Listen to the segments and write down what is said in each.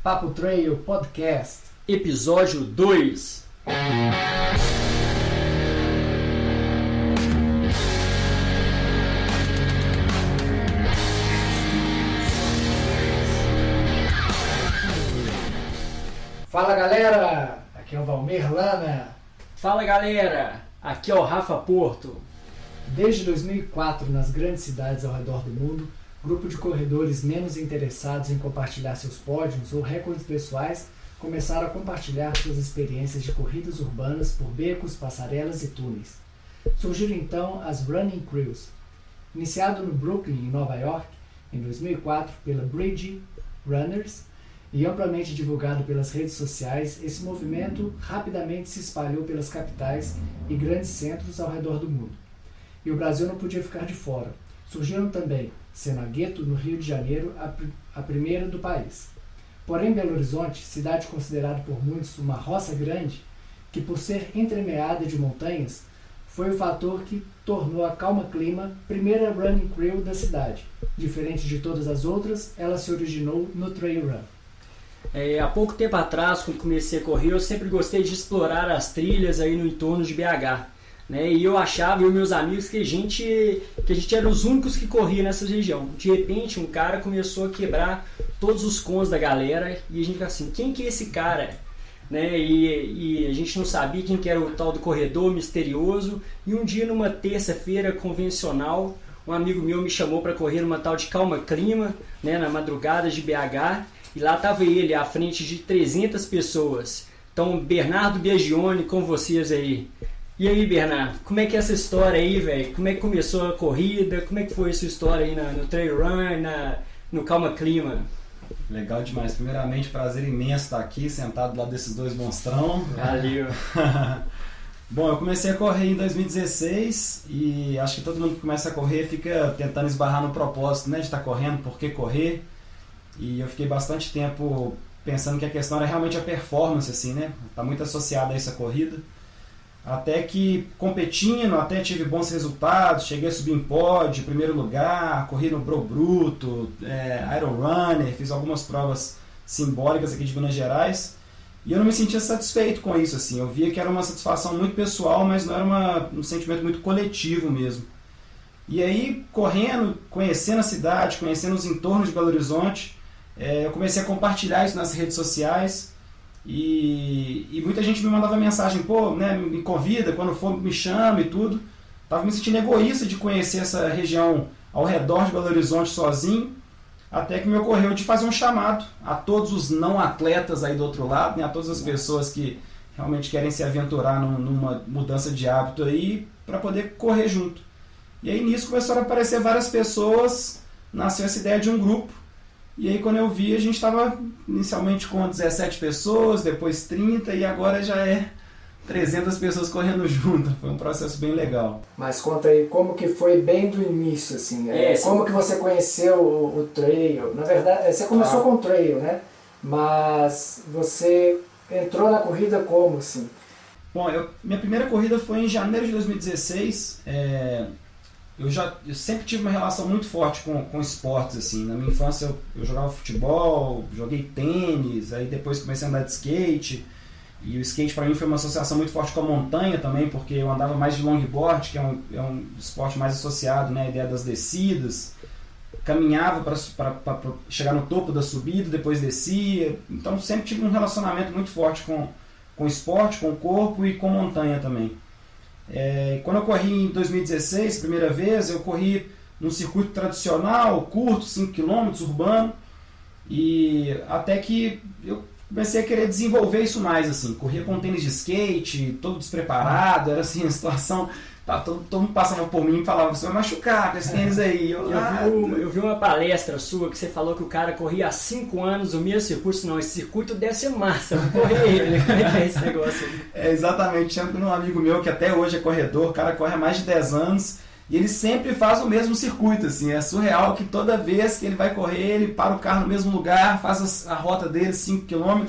Papo Trail Podcast, episódio 2. Fala galera, aqui é o Valmir Lana. Fala galera, aqui é o Rafa Porto. Desde 2004, nas grandes cidades ao redor do mundo, grupo de corredores menos interessados em compartilhar seus pódios ou recordes pessoais começaram a compartilhar suas experiências de corridas urbanas por becos, passarelas e túneis. Surgiram então as Running Crews. Iniciado no Brooklyn, em Nova York, em 2004 pela Bridge Runners e amplamente divulgado pelas redes sociais, esse movimento rapidamente se espalhou pelas capitais e grandes centros ao redor do mundo. E o Brasil não podia ficar de fora. Surgiram também Cena Gueto, no Rio de Janeiro, a primeira do país. Porém, Belo Horizonte, cidade considerada por muitos uma roça grande, que por ser entremeada de montanhas, foi o fator que tornou a Calma Clima primeira running crew da cidade. Diferente de todas as outras, ela se originou no trail run. Há pouco tempo atrás, quando comecei a correr, eu sempre gostei de explorar as trilhas aí no entorno de BH. E eu achava, eu e meus amigos, que a gente era os únicos que corria nessa região. De repente, um cara começou a quebrar todos os cons da galera e a gente ficava assim, quem que é esse cara? E a gente não sabia quem que era o tal do corredor misterioso. E um dia, numa terça-feira convencional, um amigo meu me chamou para correr numa tal de Calma Clima, na madrugada de BH. E lá estava ele, à frente de 300 pessoas. Então, Bernardo Biagione com vocês aí. E aí, Bernardo, como é que é essa história aí, velho? Como é que começou a corrida? Como é que foi a sua história aí no Trail Run, no Calma Clima? Legal demais. Primeiramente, prazer imenso estar aqui, sentado do lado desses dois monstrão. Valeu. Bom, eu comecei a correr em 2016 e acho que todo mundo que começa a correr fica tentando esbarrar no propósito, de estar correndo, por que correr. E eu fiquei bastante tempo pensando que a questão era realmente a performance, Está muito associada a essa corrida. Até que competindo, até tive bons resultados, cheguei a subir em pódio, primeiro lugar, corri no Bro Bruto, Iron Runner, fiz algumas provas simbólicas aqui de Minas Gerais e eu não me sentia satisfeito com isso, eu via que era uma satisfação muito pessoal, mas não era um sentimento muito coletivo mesmo. E aí, correndo, conhecendo a cidade, conhecendo os entornos de Belo Horizonte, eu comecei a compartilhar isso nas redes sociais. E muita gente me mandava mensagem, me convida, quando for me chama e tudo. Estava me sentindo egoísta de conhecer essa região ao redor de Belo Horizonte sozinho, até que me ocorreu de fazer um chamado a todos os não atletas aí do outro lado, a todas as pessoas que realmente querem se aventurar numa mudança de hábito aí, para poder correr junto. E aí nisso começaram a aparecer várias pessoas, nasceu essa ideia de um grupo. E aí quando eu vi, a gente estava inicialmente com 17 pessoas, depois 30 e agora já é 300 pessoas correndo junto. Foi um processo bem legal. Mas conta aí como que foi bem do início, como que você conheceu o trail? Na verdade, você começou com o trail, Mas você entrou na corrida como, Bom, minha primeira corrida foi em janeiro de 2016. Eu sempre tive uma relação muito forte com esportes, Na minha infância eu jogava futebol, joguei tênis, aí depois comecei a andar de skate. E o skate para mim foi uma associação muito forte com a montanha também, porque eu andava mais de longboard, que é um esporte mais associado, à ideia das descidas. Caminhava para chegar no topo da subida, depois descia. Então sempre tive um relacionamento muito forte com o esporte, com o corpo e com montanha também. Quando eu corri em 2016, primeira vez, eu corri num circuito tradicional, curto, 5 km, urbano, e até que eu comecei a querer desenvolver isso mais, corria com tênis de skate, todo despreparado, era a situação, todo mundo passava por mim e falava, você vai machucar com esse tênis aí. Eu vi uma palestra sua que você falou que o cara corria há 5 anos o mesmo circuito. Não, esse circuito deve ser massa, vou correr ele. Como é que é esse negócio aí? Exatamente, tinha um amigo meu que até hoje é corredor, o cara corre há mais de 10 anos e ele sempre faz o mesmo circuito, é surreal que toda vez que ele vai correr, ele para o carro no mesmo lugar, faz a rota dele, 5 km,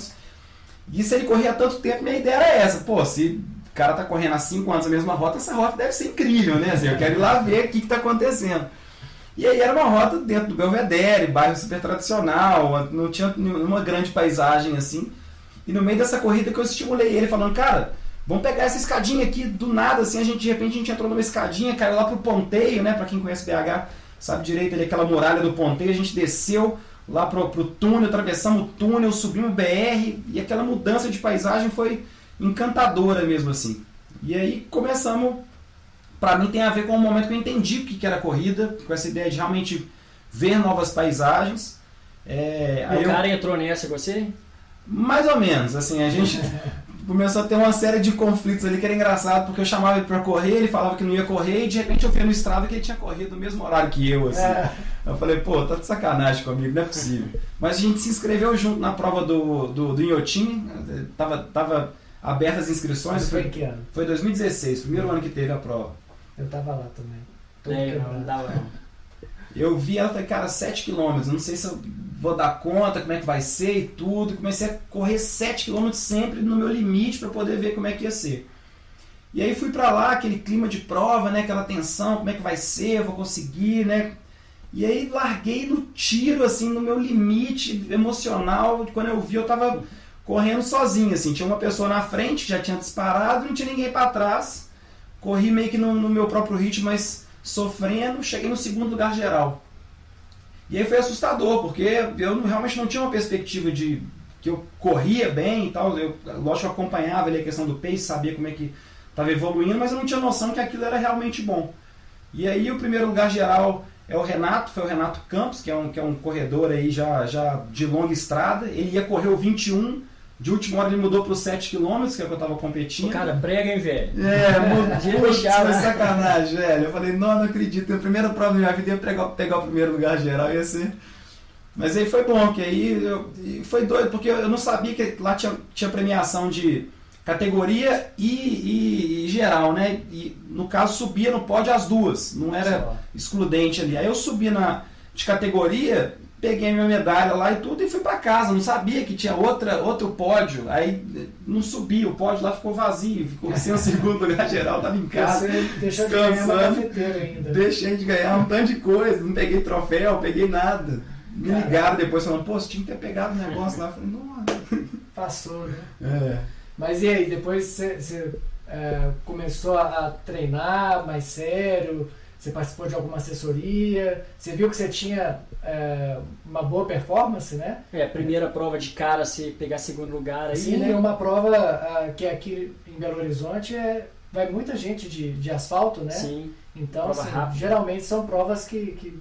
e se ele corria há tanto tempo, minha ideia era essa, se o cara tá correndo há 5 anos a mesma rota, essa rota deve ser incrível, eu quero ir lá ver o que tá acontecendo. E aí era uma rota dentro do Belvedere, bairro super tradicional, não tinha nenhuma grande paisagem assim. E no meio dessa corrida que eu estimulei ele, falando, cara, vamos pegar essa escadinha aqui, do nada, assim, de repente a gente entrou numa escadinha, caiu lá pro Ponteio, né, pra quem conhece BH, sabe direito ali, aquela muralha do Ponteio, a gente desceu lá pro túnel, atravessamos o túnel, subimos o BR, e aquela mudança de paisagem foi encantadora mesmo, assim. E aí começamos, pra mim tem a ver com o momento que eu entendi o que era a corrida, com essa ideia de realmente ver novas paisagens. O cara entrou nessa com você? Mais ou menos, assim, a gente começou a ter uma série de conflitos ali que era engraçado, porque eu chamava ele pra correr, ele falava que não ia correr, e de repente eu vi no Strava que ele tinha corrido no mesmo horário que eu, assim. Eu falei, pô, tá de sacanagem comigo, não é possível. Mas a gente se inscreveu junto na prova do Inhotim, tava abertas as inscrições. Mas foi em que ano? Foi 2016, primeiro ano que teve a prova. Eu tava lá também. Não dava não. Eu vi ela, falei, cara, 7 km, não sei se eu vou dar conta, como é que vai ser e tudo. Comecei a correr 7 km sempre no meu limite para poder ver como é que ia ser. E aí fui para lá, aquele clima de prova, né, aquela tensão, como é que vai ser, eu vou conseguir, né? E aí larguei no tiro, assim, no meu limite emocional. Quando eu vi, eu tava correndo sozinho, assim. Tinha uma pessoa na frente que já tinha disparado, não tinha ninguém para trás. Corri meio que no meu próprio ritmo, mas sofrendo, cheguei no segundo lugar geral. E aí foi assustador, porque eu realmente não tinha uma perspectiva de que eu corria bem e tal. Eu, lógico que eu acompanhava ali a questão do pace, sabia como é que estava evoluindo, mas eu não tinha noção que aquilo era realmente bom. E aí o primeiro lugar geral é o Renato, foi o Renato Campos, que é um corredor aí já de longa estrada. Ele ia correr o 21, de última hora ele mudou para os 7 km, que é o que eu estava competindo. O cara brega, hein, velho? Mudou, foi sacanagem, velho. Eu falei, não acredito, a primeira prova da minha vida ia pegar o primeiro lugar geral, ia ser... Mas aí foi bom, que aí foi doido, porque eu não sabia que lá tinha premiação de categoria e geral, né? E no caso subia no pódio as duas, não era excludente ali. Aí eu subi de categoria, peguei minha medalha lá e tudo e fui pra casa. Não sabia que tinha outro pódio. Aí não subi, o pódio lá ficou vazio, ficou sem o segundo lugar geral, tava em casa. Você deixou de ganhar uma cafeteira ainda. Deixei de ganhar um tanto de coisa, não peguei troféu, não peguei nada. Me ligaram depois falando, pô, você tinha que ter pegado o negócio lá. Eu falei, não. Passou, né? Mas e aí, depois você começou a treinar mais sério? Você participou de alguma assessoria? Você viu que você tinha uma boa performance, né? Primeira prova de cara, você pegar segundo lugar aí, sim, né? Uma prova que aqui em Belo Horizonte vai muita gente de asfalto, né? Sim. Então, assim, geralmente são provas que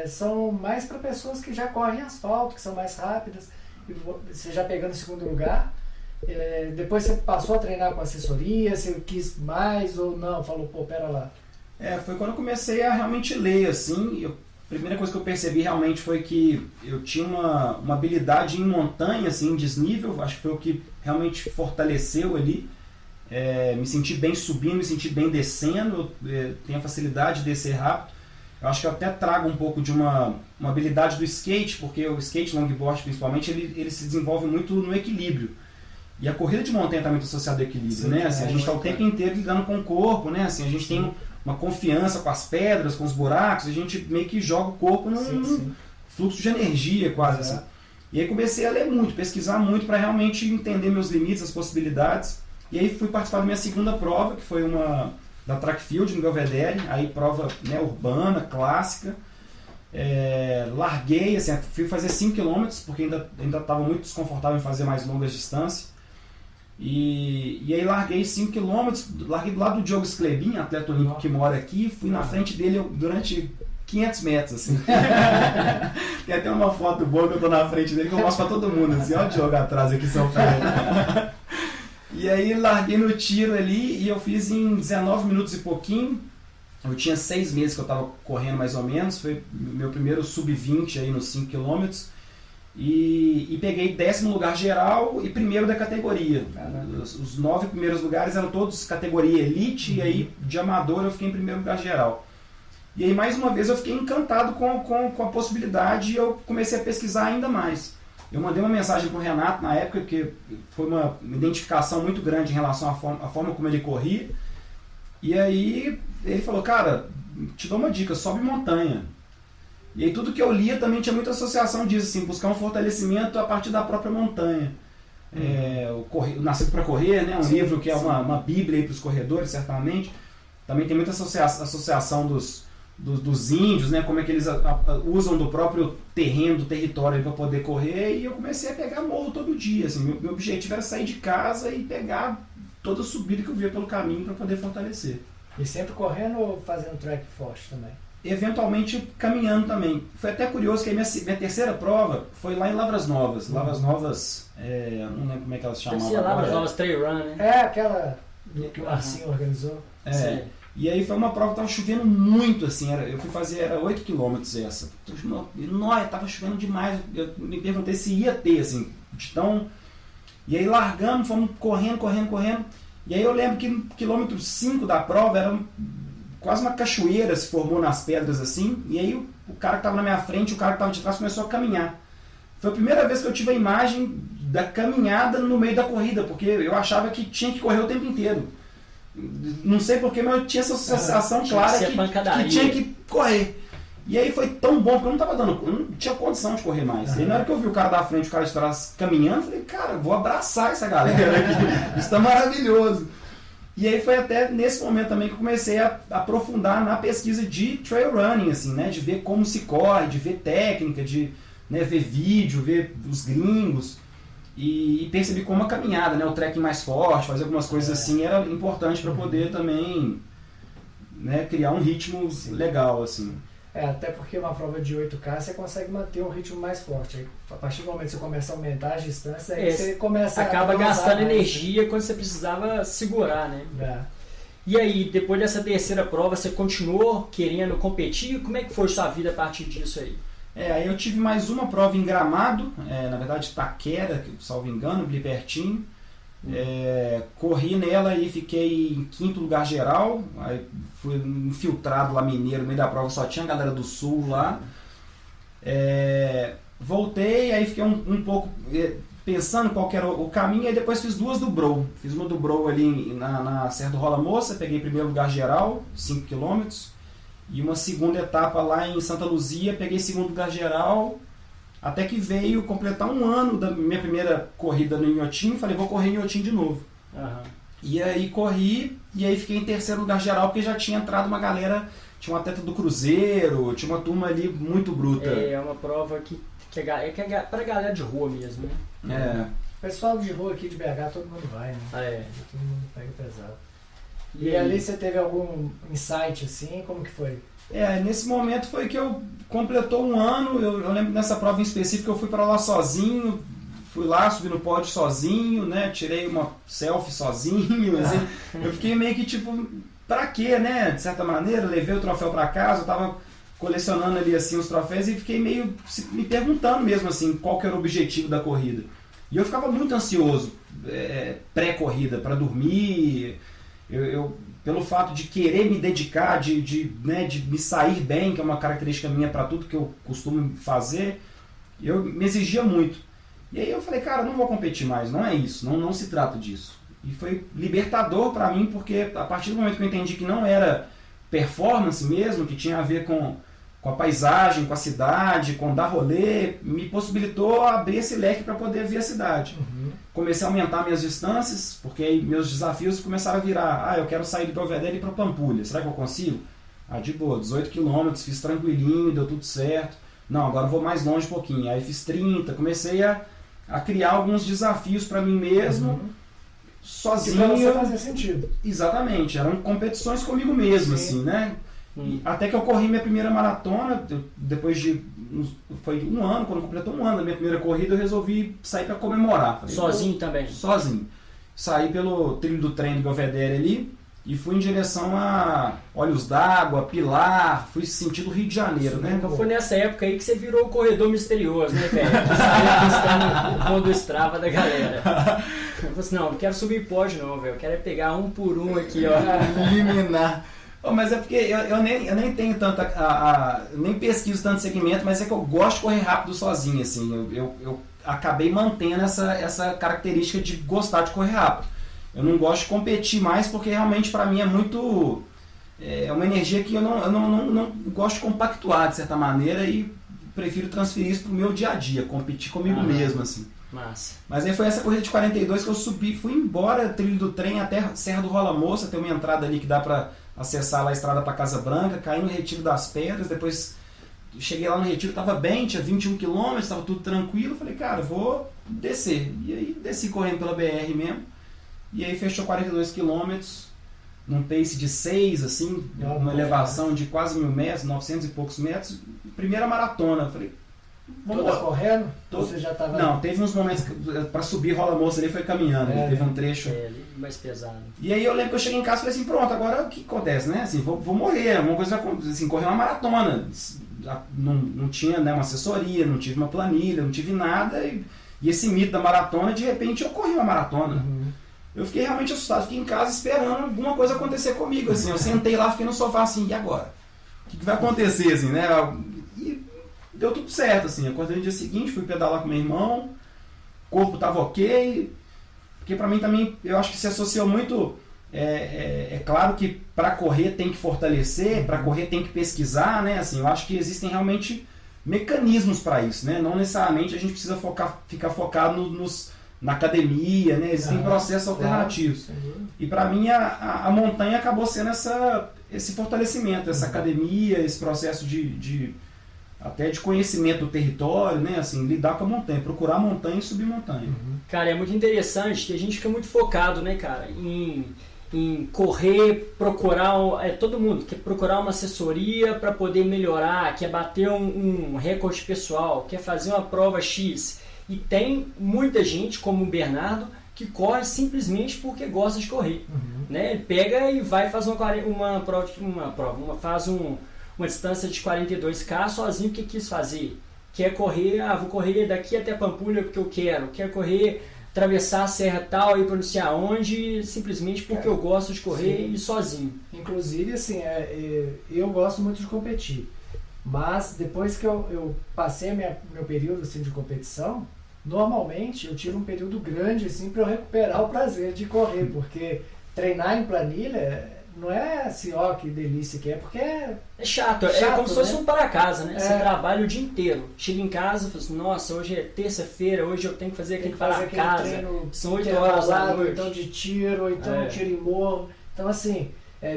são mais para pessoas que já correm asfalto, que são mais rápidas. E você já pegando segundo lugar, depois você passou a treinar com assessoria, você quis mais ou não? Falou, pô, pera lá. Foi quando eu comecei a realmente ler, assim. A primeira coisa que eu percebi realmente foi que eu tinha uma habilidade em montanha, assim, em desnível. Acho que foi o que realmente fortaleceu ali. Me senti bem subindo, me senti bem descendo. Tenho a facilidade de descer rápido. Eu acho que eu até trago um pouco de uma habilidade do skate, porque o skate longboard, principalmente, ele se desenvolve muito no equilíbrio. E a corrida de montanha está muito associada ao equilíbrio, sim, né? Assim, a gente está o tempo inteiro lidando com o corpo, né? Assim, a gente tem uma confiança com as pedras, com os buracos, a gente meio que joga o corpo num fluxo de energia quase. Assim. E aí comecei a ler muito, pesquisar muito para realmente entender meus limites, as possibilidades. E aí fui participar da minha segunda prova, que foi uma da Track Field no Belvedere, aí prova, né, urbana, clássica. Larguei, assim, fui fazer 5 km, porque ainda estava muito desconfortável em fazer mais longas distâncias. E aí larguei 5 km, larguei do lado do Diogo Sclebin, atleta olímpico que mora aqui, fui na frente dele durante 500 metros, assim. Tem até uma foto boa que eu tô na frente dele que eu mostro pra todo mundo, assim, olha o Diogo atrás aqui, São Paulo. E aí larguei no tiro ali e eu fiz em 19 minutos e pouquinho. Eu tinha 6 meses que eu tava correndo mais ou menos, foi meu primeiro sub-20 aí nos 5 km. E peguei 10º lugar geral e primeiro da categoria. Os 9 primeiros lugares eram todos categoria elite, e aí de amador eu fiquei em primeiro lugar geral. E aí mais uma vez eu fiquei encantado com a possibilidade e eu comecei a pesquisar ainda mais. Eu mandei uma mensagem para o Renato na época, que foi uma identificação muito grande em relação à forma como ele corria. E aí ele falou, cara, te dou uma dica, sobe montanha. E aí tudo que eu lia também tinha muita associação disso, assim, buscar um fortalecimento a partir da própria montanha. O Nascido para Correr, né? Um livro que é uma bíblia para os corredores, certamente. Também tem muita associação dos índios, né? Como é que eles usam do próprio terreno, do território para poder correr. E eu comecei a pegar morro todo dia. Assim, meu objetivo era sair de casa e pegar toda a subida que eu via pelo caminho para poder fortalecer. E sempre correndo ou fazendo track forte também? Eventualmente caminhando também. Foi até curioso que a minha terceira prova foi lá em Lavras Novas. Lavras Novas, não lembro como é que elas chamavam. Lavras Novas Trail Run, né? É, aquela que o Marcinho organizou. E aí foi uma prova que estava chovendo muito, assim, eu fui fazer, era 8 km essa. Estava chovendo demais, eu me perguntei se ia ter, assim, de tão... E aí largamos, fomos correndo. E aí eu lembro que no quilômetro 5 da prova era quase uma cachoeira se formou nas pedras assim, e aí o cara que estava na minha frente, o cara que estava de trás começou a caminhar. Foi a primeira vez que eu tive a imagem da caminhada no meio da corrida, porque eu achava que tinha que correr o tempo inteiro. Não sei porquê, mas eu tinha essa associação clara que tinha que correr. E aí foi tão bom, porque eu não tinha condição de correr mais. E aí, na hora que eu vi o cara da frente, o cara de trás caminhando, eu falei, cara, eu vou abraçar essa galera aqui. Isso tá maravilhoso. E aí foi até nesse momento também que eu comecei a aprofundar na pesquisa de trail running, assim, né? De ver como se corre, de ver técnica, de ver vídeo, ver os gringos. E percebi como a caminhada, né? O trekking mais forte, fazer algumas coisas assim, era importante para poder também, né, criar um ritmo legal, assim. Até porque uma prova de 8K você consegue manter um ritmo mais forte. Aí, a partir do momento que você começa a aumentar as distâncias, aí você começa acaba gastando mais, energia quando você precisava segurar, né? E aí, depois dessa terceira prova, você continuou querendo competir? Como é que foi sua vida a partir disso aí? Aí eu tive mais uma prova em Gramado, na verdade Taquera, salvo engano, ali pertinho. Corri nela e fiquei em 5º lugar geral. Aí fui infiltrado lá mineiro, no meio da prova só tinha a galera do sul lá. Voltei, aí fiquei um pouco pensando qual que era o caminho, aí depois fiz 2 do Brou. Fiz uma do Brou ali na Serra do Rola Moça, peguei primeiro lugar geral, 5 km. E uma segunda etapa lá em Santa Luzia, peguei 2º lugar geral, até que veio completar 1 ano da minha primeira corrida no Inhotim, falei, vou correr em Inhotim de novo. E aí corri, e aí fiquei em 3º lugar geral, porque já tinha entrado uma galera, tinha um atleta do Cruzeiro, tinha uma turma ali muito bruta. É uma prova que é pra galera de rua mesmo, né? Pessoal de rua aqui de BH, todo mundo vai, né? Todo mundo pega pesado. E E ali você teve algum insight assim? Como que foi? Nesse momento foi que eu completou 1 ano, eu lembro nessa prova em específico eu fui para lá sozinho, fui lá, subi no pódio sozinho, né, tirei uma selfie sozinho, assim, eu fiquei meio que tipo, pra quê, né, de certa maneira, levei o troféu para casa, eu tava colecionando ali assim os troféus e fiquei meio me perguntando mesmo assim, qual que era o objetivo da corrida. E eu ficava muito ansioso, pré-corrida, para dormir. Eu, pelo fato de querer me dedicar, de me sair bem, que é uma característica minha para tudo que eu costumo fazer, eu me exigia muito. E aí eu falei, cara, eu não vou competir mais, não é isso, não se trata disso. E foi libertador para mim, porque a partir do momento que eu entendi que não era performance mesmo, que tinha a ver com a paisagem, com a cidade, com dar rolê, me possibilitou abrir esse leque para poder ver a cidade. Comecei a aumentar minhas distâncias, porque aí meus desafios começaram a virar, eu quero sair do Belvedere e ir para Pampulha, será que eu consigo? De boa, 18 km, fiz tranquilinho, deu tudo certo. Não, agora eu vou mais longe um pouquinho, aí fiz 30, comecei a criar alguns desafios para mim mesmo, sozinho. Que pra você fazer sentido. Exatamente, eram competições comigo mesmo, assim, né? Até que eu corri minha primeira maratona, depois de foi 1 ano, quando completou 1 ano da minha primeira corrida, eu resolvi sair para comemorar. Falei, sozinho também? Sozinho. Saí pelo trilho do trem do Belvedere ali e fui em direção a Olhos d'Água, Pilar, fui sentido Rio de Janeiro, né? Então foi nessa época aí que você virou o corredor misterioso, né, velho? Que saiu buscando o fundo Strava da galera. Eu falei assim, não quero subir pódio não, velho. Eu quero pegar um por um aqui, ó. Eliminar. Mas é porque eu nem tenho tanta. Nem pesquiso tanto segmento, mas é que eu gosto de correr rápido sozinho, assim. Eu acabei mantendo essa característica de gostar de correr rápido. Eu não gosto de competir mais porque realmente para mim é muito é uma energia que eu não gosto de compactuar de certa maneira e prefiro transferir isso para o meu dia a dia, competir comigo mesmo, assim. Massa. Mas aí foi essa corrida de 42 que eu subi, fui embora, trilho do trem até Serra do Rola Moça, tem uma entrada ali que dá para acessar lá a estrada para Casa Branca, caí no Retiro das Pedras, depois cheguei lá no Retiro, estava bem, tinha 21 km, estava tudo tranquilo, falei, cara, vou descer. E aí desci correndo pela BR mesmo, e aí fechou 42 km, num pace de 6, assim, uma elevação de quase 1.000 metros, 900 e poucos metros, primeira maratona, falei, toda correndo? Você já estava... Não, teve uns momentos para subir Rola Moça ali, foi caminhando, teve um trecho... mais pesado. E aí eu lembro que eu cheguei em casa e falei assim, pronto, agora o que acontece, né? Assim, vou morrer, uma coisa assim, correr uma maratona. Não tinha, né, uma assessoria, não tive uma planilha, não tive nada. E esse mito da maratona, de repente eu corri uma maratona. Uhum. Eu fiquei realmente assustado, fiquei em casa esperando alguma coisa acontecer comigo. Assim, eu sentei lá, fiquei no sofá assim, e agora? O que vai acontecer, assim, né? E deu tudo certo, assim. Acordei no dia seguinte, fui pedalar com meu irmão, o corpo estava ok. Porque para mim também, eu acho que se associou muito, é claro que para correr tem que fortalecer, para correr tem que pesquisar, né? Assim, eu acho que existem realmente mecanismos para isso, né? Não necessariamente a gente precisa ficar focado na academia, né? Existem processos alternativos. E para mim a montanha acabou sendo esse fortalecimento, essa academia, esse processo até de conhecimento do território, né? Assim, lidar com a montanha, procurar montanha e subir montanha. Cara, é muito interessante que a gente fica muito focado, né, cara, em correr, procurar, todo mundo quer procurar uma assessoria para poder melhorar, quer bater um recorde pessoal, quer fazer uma prova X. E tem muita gente, como o Bernardo, que corre simplesmente porque gosta de correr. Né? Ele pega e vai fazer uma distância de 42km sozinho, o que quis fazer? Quer correr, vou correr daqui até Pampulha porque eu quero. Quer correr, atravessar a serra tal e para não sei aonde, simplesmente porque eu gosto de correr e sozinho. Inclusive, assim, eu gosto muito de competir. Mas depois que eu passei meu período assim, de competição, normalmente eu tiro um período grande assim, para eu recuperar o prazer de correr, porque treinar em planilha não é assim, ó, que delícia que é, porque é chato, é como se fosse um para casa, né? Você trabalha o dia inteiro, chega em casa e fala assim, nossa, hoje é terça-feira, hoje eu tenho que fazer aquele para casa, são 8 horas da noite. Então de tiro, ou então tiro e morro. Então assim,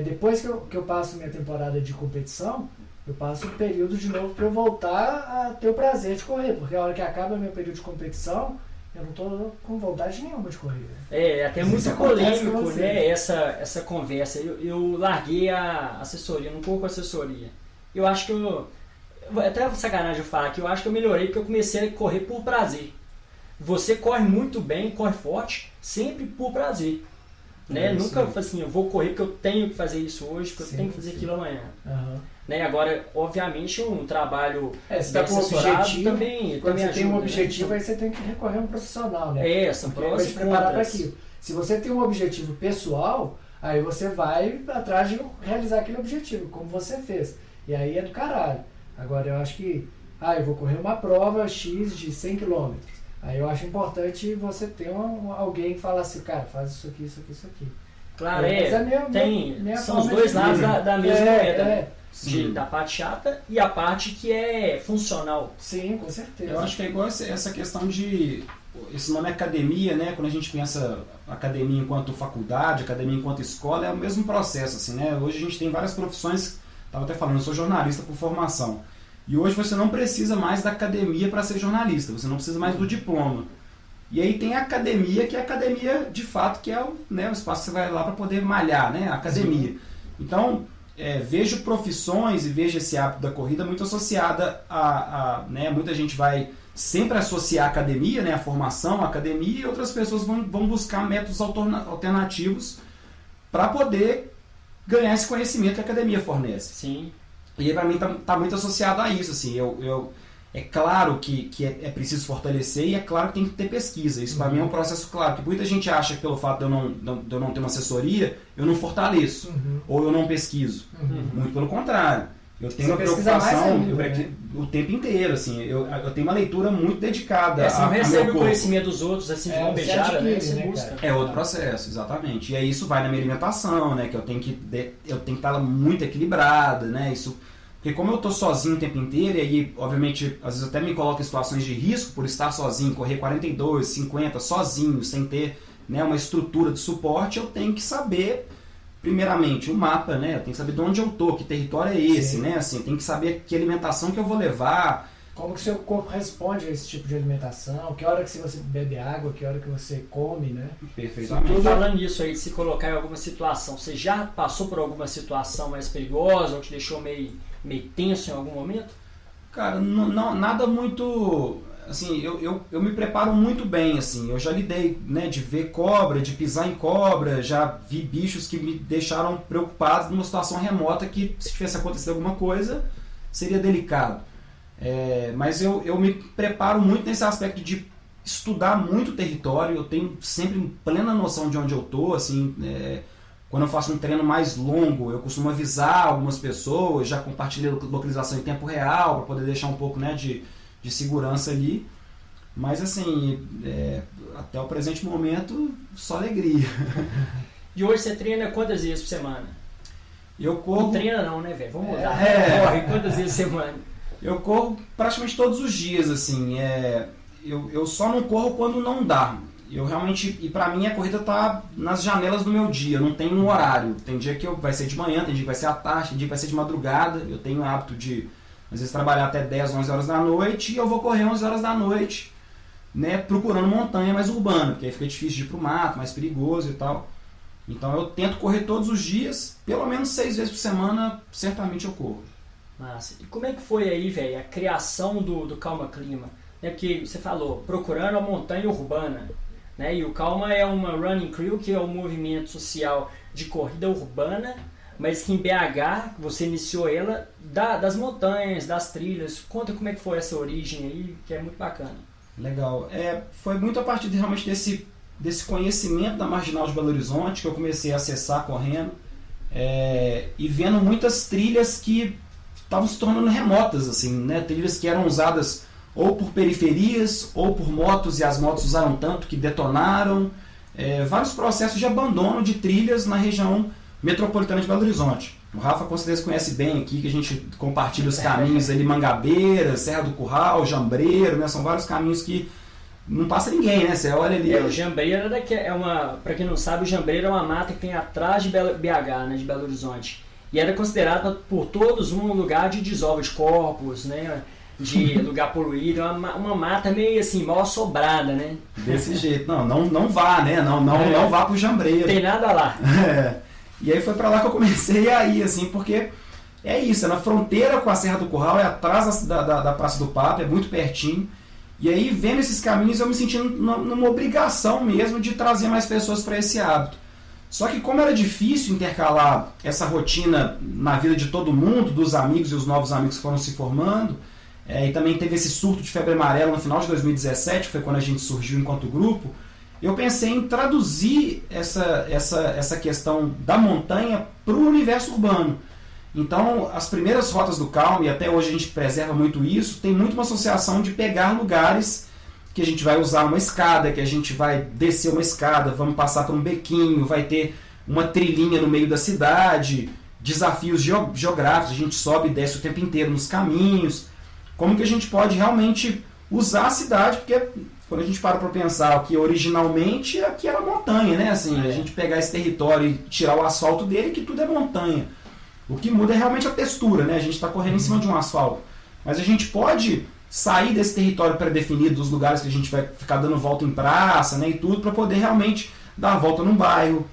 depois que eu passo minha temporada de competição, eu passo um período de novo para eu voltar a ter o prazer de correr, porque a hora que acaba meu período de competição, eu não estou com vontade nenhuma de correr. É até muito polêmico, né, essa conversa. Eu larguei a assessoria, não corro com assessoria. Eu acho que até sacanagem eu falar que eu acho que eu melhorei porque eu comecei a correr por prazer. Você corre muito bem, corre forte, sempre por prazer. Né? Nunca assim, eu vou correr porque eu tenho que fazer isso hoje, porque eu tenho que fazer aquilo amanhã. Né? Agora, obviamente, um trabalho você está com um objetivo, também quando você ajuda, tem um objetivo, né? aí você tem que recorrer a um profissional, né? São prós vai te preparar para aquilo. Se você tem um objetivo pessoal, aí você vai atrás de realizar aquele objetivo, como você fez. E aí é do caralho. Agora, eu acho que, eu vou correr uma prova X de 100 km. Aí eu acho importante você ter alguém que fala assim, cara, faz isso aqui, isso aqui, isso aqui. Claro, são os dois lados da mesma moeda. Da parte chata e a parte que é funcional. Sim, com certeza. Eu acho que é igual essa questão de... Esse nome academia, né? Quando a gente pensa academia enquanto faculdade, academia enquanto escola, é o mesmo processo, assim, né? Hoje a gente tem várias profissões, estava até falando, eu sou jornalista por formação. E hoje você não precisa mais da academia para ser jornalista, você não precisa mais do diploma. E aí tem a academia, que é a academia de fato, que é o espaço que você vai lá para poder malhar, né? A academia. Então, vejo profissões e vejo esse hábito da corrida muito associada né? Muita gente vai sempre associar a academia, né? A formação, a academia, e outras pessoas vão buscar métodos alternativos para poder ganhar esse conhecimento que a academia fornece. Sim. E para mim tá muito associado a isso, assim, é claro que é preciso fortalecer e é claro que tem que ter pesquisa. Isso para mim é um processo claro, que muita gente acha que pelo fato de eu não ter uma assessoria, eu não fortaleço, ou eu não pesquiso. Muito pelo contrário. Eu tenho uma preocupação o tempo inteiro, assim, eu tenho uma leitura muito dedicada a meu corpo. Você recebe o conhecimento dos outros, assim, de uma beijada, né? Você busca. É outro processo, exatamente. E aí isso vai na minha alimentação, né? Que eu tenho que estar muito equilibrada, né? Isso, porque como eu tô sozinho o tempo inteiro, e aí, obviamente, às vezes até me coloco em situações de risco por estar sozinho, correr 42, 50, sozinho, sem ter, né, uma estrutura de suporte, eu tenho que saber... Primeiramente, o mapa, né? Eu tenho que saber de onde eu tô, que território é esse, né? Assim, tem que saber que alimentação que eu vou levar. Como que o seu corpo responde a esse tipo de alimentação, que hora que você bebe água, que hora que você come, né? Perfeitamente. Tudo falando nisso aí, de se colocar em alguma situação, você já passou por alguma situação mais perigosa ou te deixou meio tenso em algum momento? Cara, não, nada muito... Assim, eu me preparo muito bem, assim, eu já lidei, né, de ver cobra, de pisar em cobra, já vi bichos que me deixaram preocupado numa situação remota que, se tivesse acontecido alguma coisa, seria delicado. Mas eu me preparo muito nesse aspecto de estudar muito o território, eu tenho sempre plena noção de onde eu estou, assim, quando eu faço um treino mais longo, eu costumo avisar algumas pessoas, já compartilhei localização em tempo real, para poder deixar um pouco, né, de segurança ali, mas assim, até o presente momento, só alegria. E hoje você treina quantas vezes por semana? Eu corro... Não treina não, né, velho? Vamos mudar. Corre quantas vezes por semana? Eu corro praticamente todos os dias, assim, eu só não corro quando não dá. Eu realmente, e pra mim a corrida tá nas janelas do meu dia, eu não tenho um horário. Tem dia que vai ser de manhã, tem dia que vai ser à tarde, tem dia que vai ser de madrugada, eu tenho o hábito de às vezes trabalhar até 10, 11 horas da noite e eu vou correr 11 horas da noite, né, procurando montanha mais urbana, porque aí fica difícil de ir pro mato, mais perigoso e tal. Então eu tento correr todos os dias, pelo menos 6 vezes por semana, certamente eu corro. Massa. E como é que foi aí, velho, a criação do Calma Clima? Porque você falou, procurando a montanha urbana, né? E o Calma é uma running crew, que é um movimento social de corrida urbana, mas que em BH você iniciou ela das montanhas, das trilhas. Conta como é que foi essa origem aí, que é muito bacana. Legal. Foi muito a partir realmente desse conhecimento da Marginal de Belo Horizonte que eu comecei a acessar correndo e vendo muitas trilhas que estavam se tornando remotas, assim, né? Trilhas que eram usadas ou por periferias ou por motos, e as motos usaram tanto que detonaram. Vários processos de abandono de trilhas na região metropolitana de Belo Horizonte. O Rafa com certeza conhece bem aqui, que a gente compartilha os caminhos ali, Mangabeira, Serra do Curral, Jambreiro, né? São vários caminhos que não passa ninguém, né? Você olha ali... O Jambreiro para quem não sabe, o Jambreiro é uma mata que tem atrás de BH, né? De Belo Horizonte. E era considerada por todos um lugar de desova de corpos, né? De lugar poluído, uma mata meio assim, mal assombrada, né? Desse jeito. Não vá, né? Não vá pro Jambreiro. Tem nada lá. E aí foi pra lá que eu comecei a ir, assim, porque é isso, é na fronteira com a Serra do Curral, é atrás da Praça do Papo, é muito pertinho. E aí, vendo esses caminhos, eu me senti numa obrigação mesmo de trazer mais pessoas para esse hábito. Só que como era difícil intercalar essa rotina na vida de todo mundo, dos amigos e os novos amigos que foram se formando, e também teve esse surto de febre amarela no final de 2017, que foi quando a gente surgiu enquanto grupo, eu pensei em traduzir essa questão da montanha para o universo urbano. Então, as primeiras rotas do Calma, e até hoje a gente preserva muito isso, tem muito uma associação de pegar lugares que a gente vai usar uma escada, que a gente vai descer uma escada, vamos passar por um bequinho, vai ter uma trilhinha no meio da cidade, desafios geográficos, a gente sobe e desce o tempo inteiro nos caminhos. Como que a gente pode realmente usar a cidade, porque quando a gente para pensar que originalmente aqui era montanha, né? Assim, a gente pegar esse território e tirar o asfalto dele, que tudo é montanha. O que muda é realmente a textura, né? A gente está correndo em cima de um asfalto. Mas a gente pode sair desse território pré-definido, dos lugares que a gente vai ficar dando volta em praça, né? E tudo, para poder realmente dar a volta num bairro,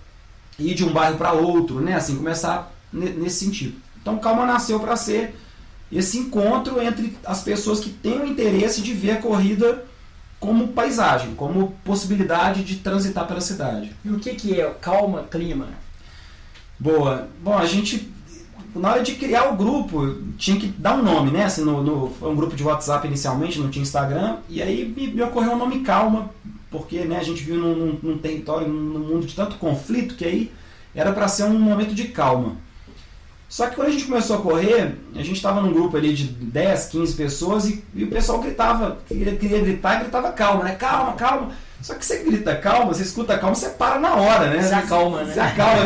ir de um bairro para outro, né? Assim, começar nesse sentido. Então, Calma nasceu para ser esse encontro entre as pessoas que têm o interesse de ver a corrida como paisagem, como possibilidade de transitar pela cidade. E o que é o Calma Clima? Boa. Bom, a gente, na hora de criar o grupo, tinha que dar um nome, né? Assim, foi um grupo de WhatsApp inicialmente, não tinha Instagram, e aí me ocorreu o nome Calma, porque, né, a gente viu num território, num mundo de tanto conflito, que aí era para ser um momento de calma. Só que quando a gente começou a correr, a gente estava num grupo ali de 10, 15 pessoas e o pessoal gritava, queria gritar e gritava calma, né? Calma, calma. Só que você grita calma, você escuta calma, você para na hora, né? Se acalma, né? Se acalma,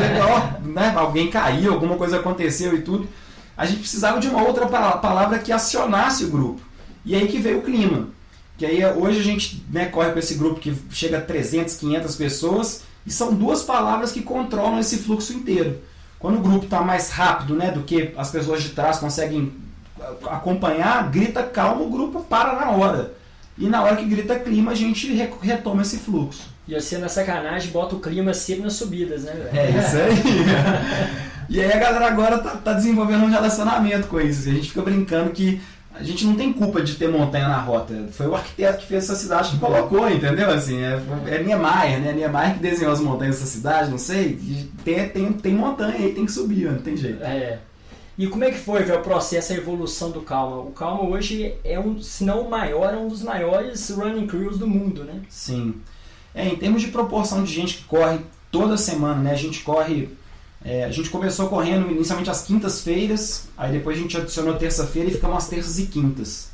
né? Alguém caiu, alguma coisa aconteceu e tudo. A gente precisava de uma outra palavra que acionasse o grupo. E aí que veio o clima. Que aí hoje a gente, né, corre com esse grupo que chega a 300, 500 pessoas e são 2 palavras que controlam esse fluxo inteiro. Quando o grupo está mais rápido, né, do que as pessoas de trás conseguem acompanhar, grita calma, o grupo para na hora. E na hora que grita clima, a gente retoma esse fluxo. E você, na sacanagem, bota o clima sempre nas subidas, né, velho? É isso aí. E aí a galera agora tá desenvolvendo um relacionamento com isso. A gente fica brincando que a gente não tem culpa de ter montanha na rota. Foi o arquiteto que fez essa cidade que colocou, entendeu? Assim, é Niemeyer, né? Niemeyer que desenhou as montanhas dessa cidade, não sei. Tem montanha aí, tem que subir, não tem jeito. E como é que foi, velho, o processo, a evolução do Calma? O Calma hoje é se não o maior, é um dos maiores running crews do mundo, né? Sim. Em termos de proporção de gente que corre toda semana, né? A gente começou correndo inicialmente às quintas-feiras, aí depois a gente adicionou terça-feira e ficamos às terças e quintas.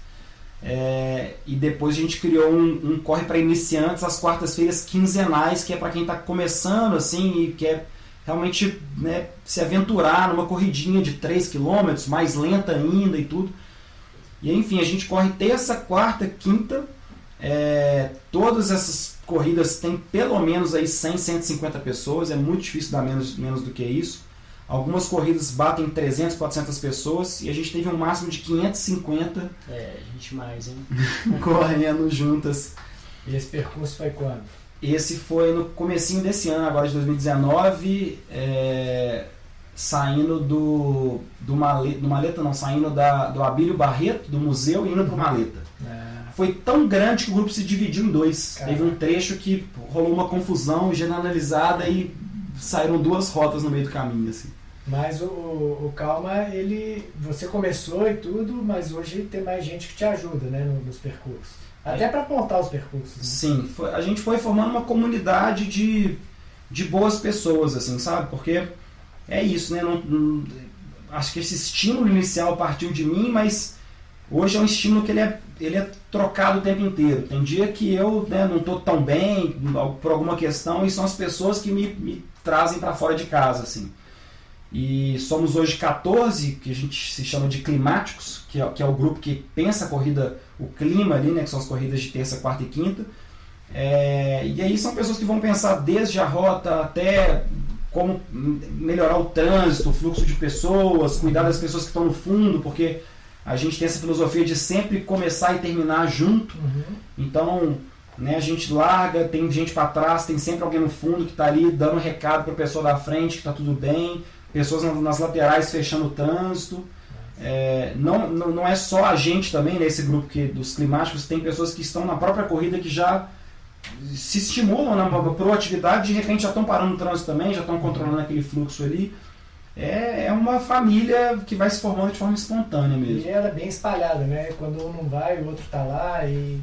E depois a gente criou um corre para iniciantes às quartas-feiras quinzenais, que é para quem está começando assim e quer realmente, né, se aventurar numa corridinha de 3 km, mais lenta ainda e tudo. E enfim, a gente corre terça, quarta, quinta. Todas essas corridas tem pelo menos aí 100, 150 pessoas, é muito difícil dar menos do que isso. Algumas corridas batem 300, 400 pessoas e a gente teve um máximo de 550 gente mais, hein? correndo juntas. E esse percurso foi quando? Esse foi no comecinho desse ano, agora de 2019, saindo do Maleta, não, saindo do Abílio Barreto, do museu, e indo para o Maleta. Foi tão grande que o grupo se dividiu em 2. Teve um trecho que rolou uma confusão generalizada e saíram 2 rotas no meio do caminho. Assim. Mas o Calma, você começou e tudo, mas hoje tem mais gente que te ajuda, né, nos percursos. Até para apontar os percursos. Né? Sim, a gente foi formando uma comunidade de boas pessoas, assim, sabe? Porque é isso, né? Acho que esse estímulo inicial partiu de mim, mas hoje é um estímulo que ele é trocado o tempo inteiro. Tem dia que eu, né, não estou tão bem por alguma questão e são as pessoas que me trazem para fora de casa, assim. E somos hoje 14, que a gente se chama de climáticos, que é o grupo que pensa a corrida, o clima ali, né, que são as corridas de terça, quarta e quinta. E aí são pessoas que vão pensar desde a rota até como melhorar o trânsito, o fluxo de pessoas, cuidar das pessoas que estão no fundo, porque a gente tem essa filosofia de sempre começar e terminar junto. Então, né, a gente larga, tem gente para trás, tem sempre alguém no fundo que está ali dando um recado para a pessoa da frente que está tudo bem, pessoas nas laterais fechando o trânsito. Não é só a gente também, nesse grupo dos climáticos, tem pessoas que estão na própria corrida que já se estimulam na proatividade, de repente já estão parando o trânsito também, já estão controlando aquele fluxo ali. É uma família que vai se formando de forma espontânea mesmo. E ela é bem espalhada, né? Quando um não vai, o outro está lá e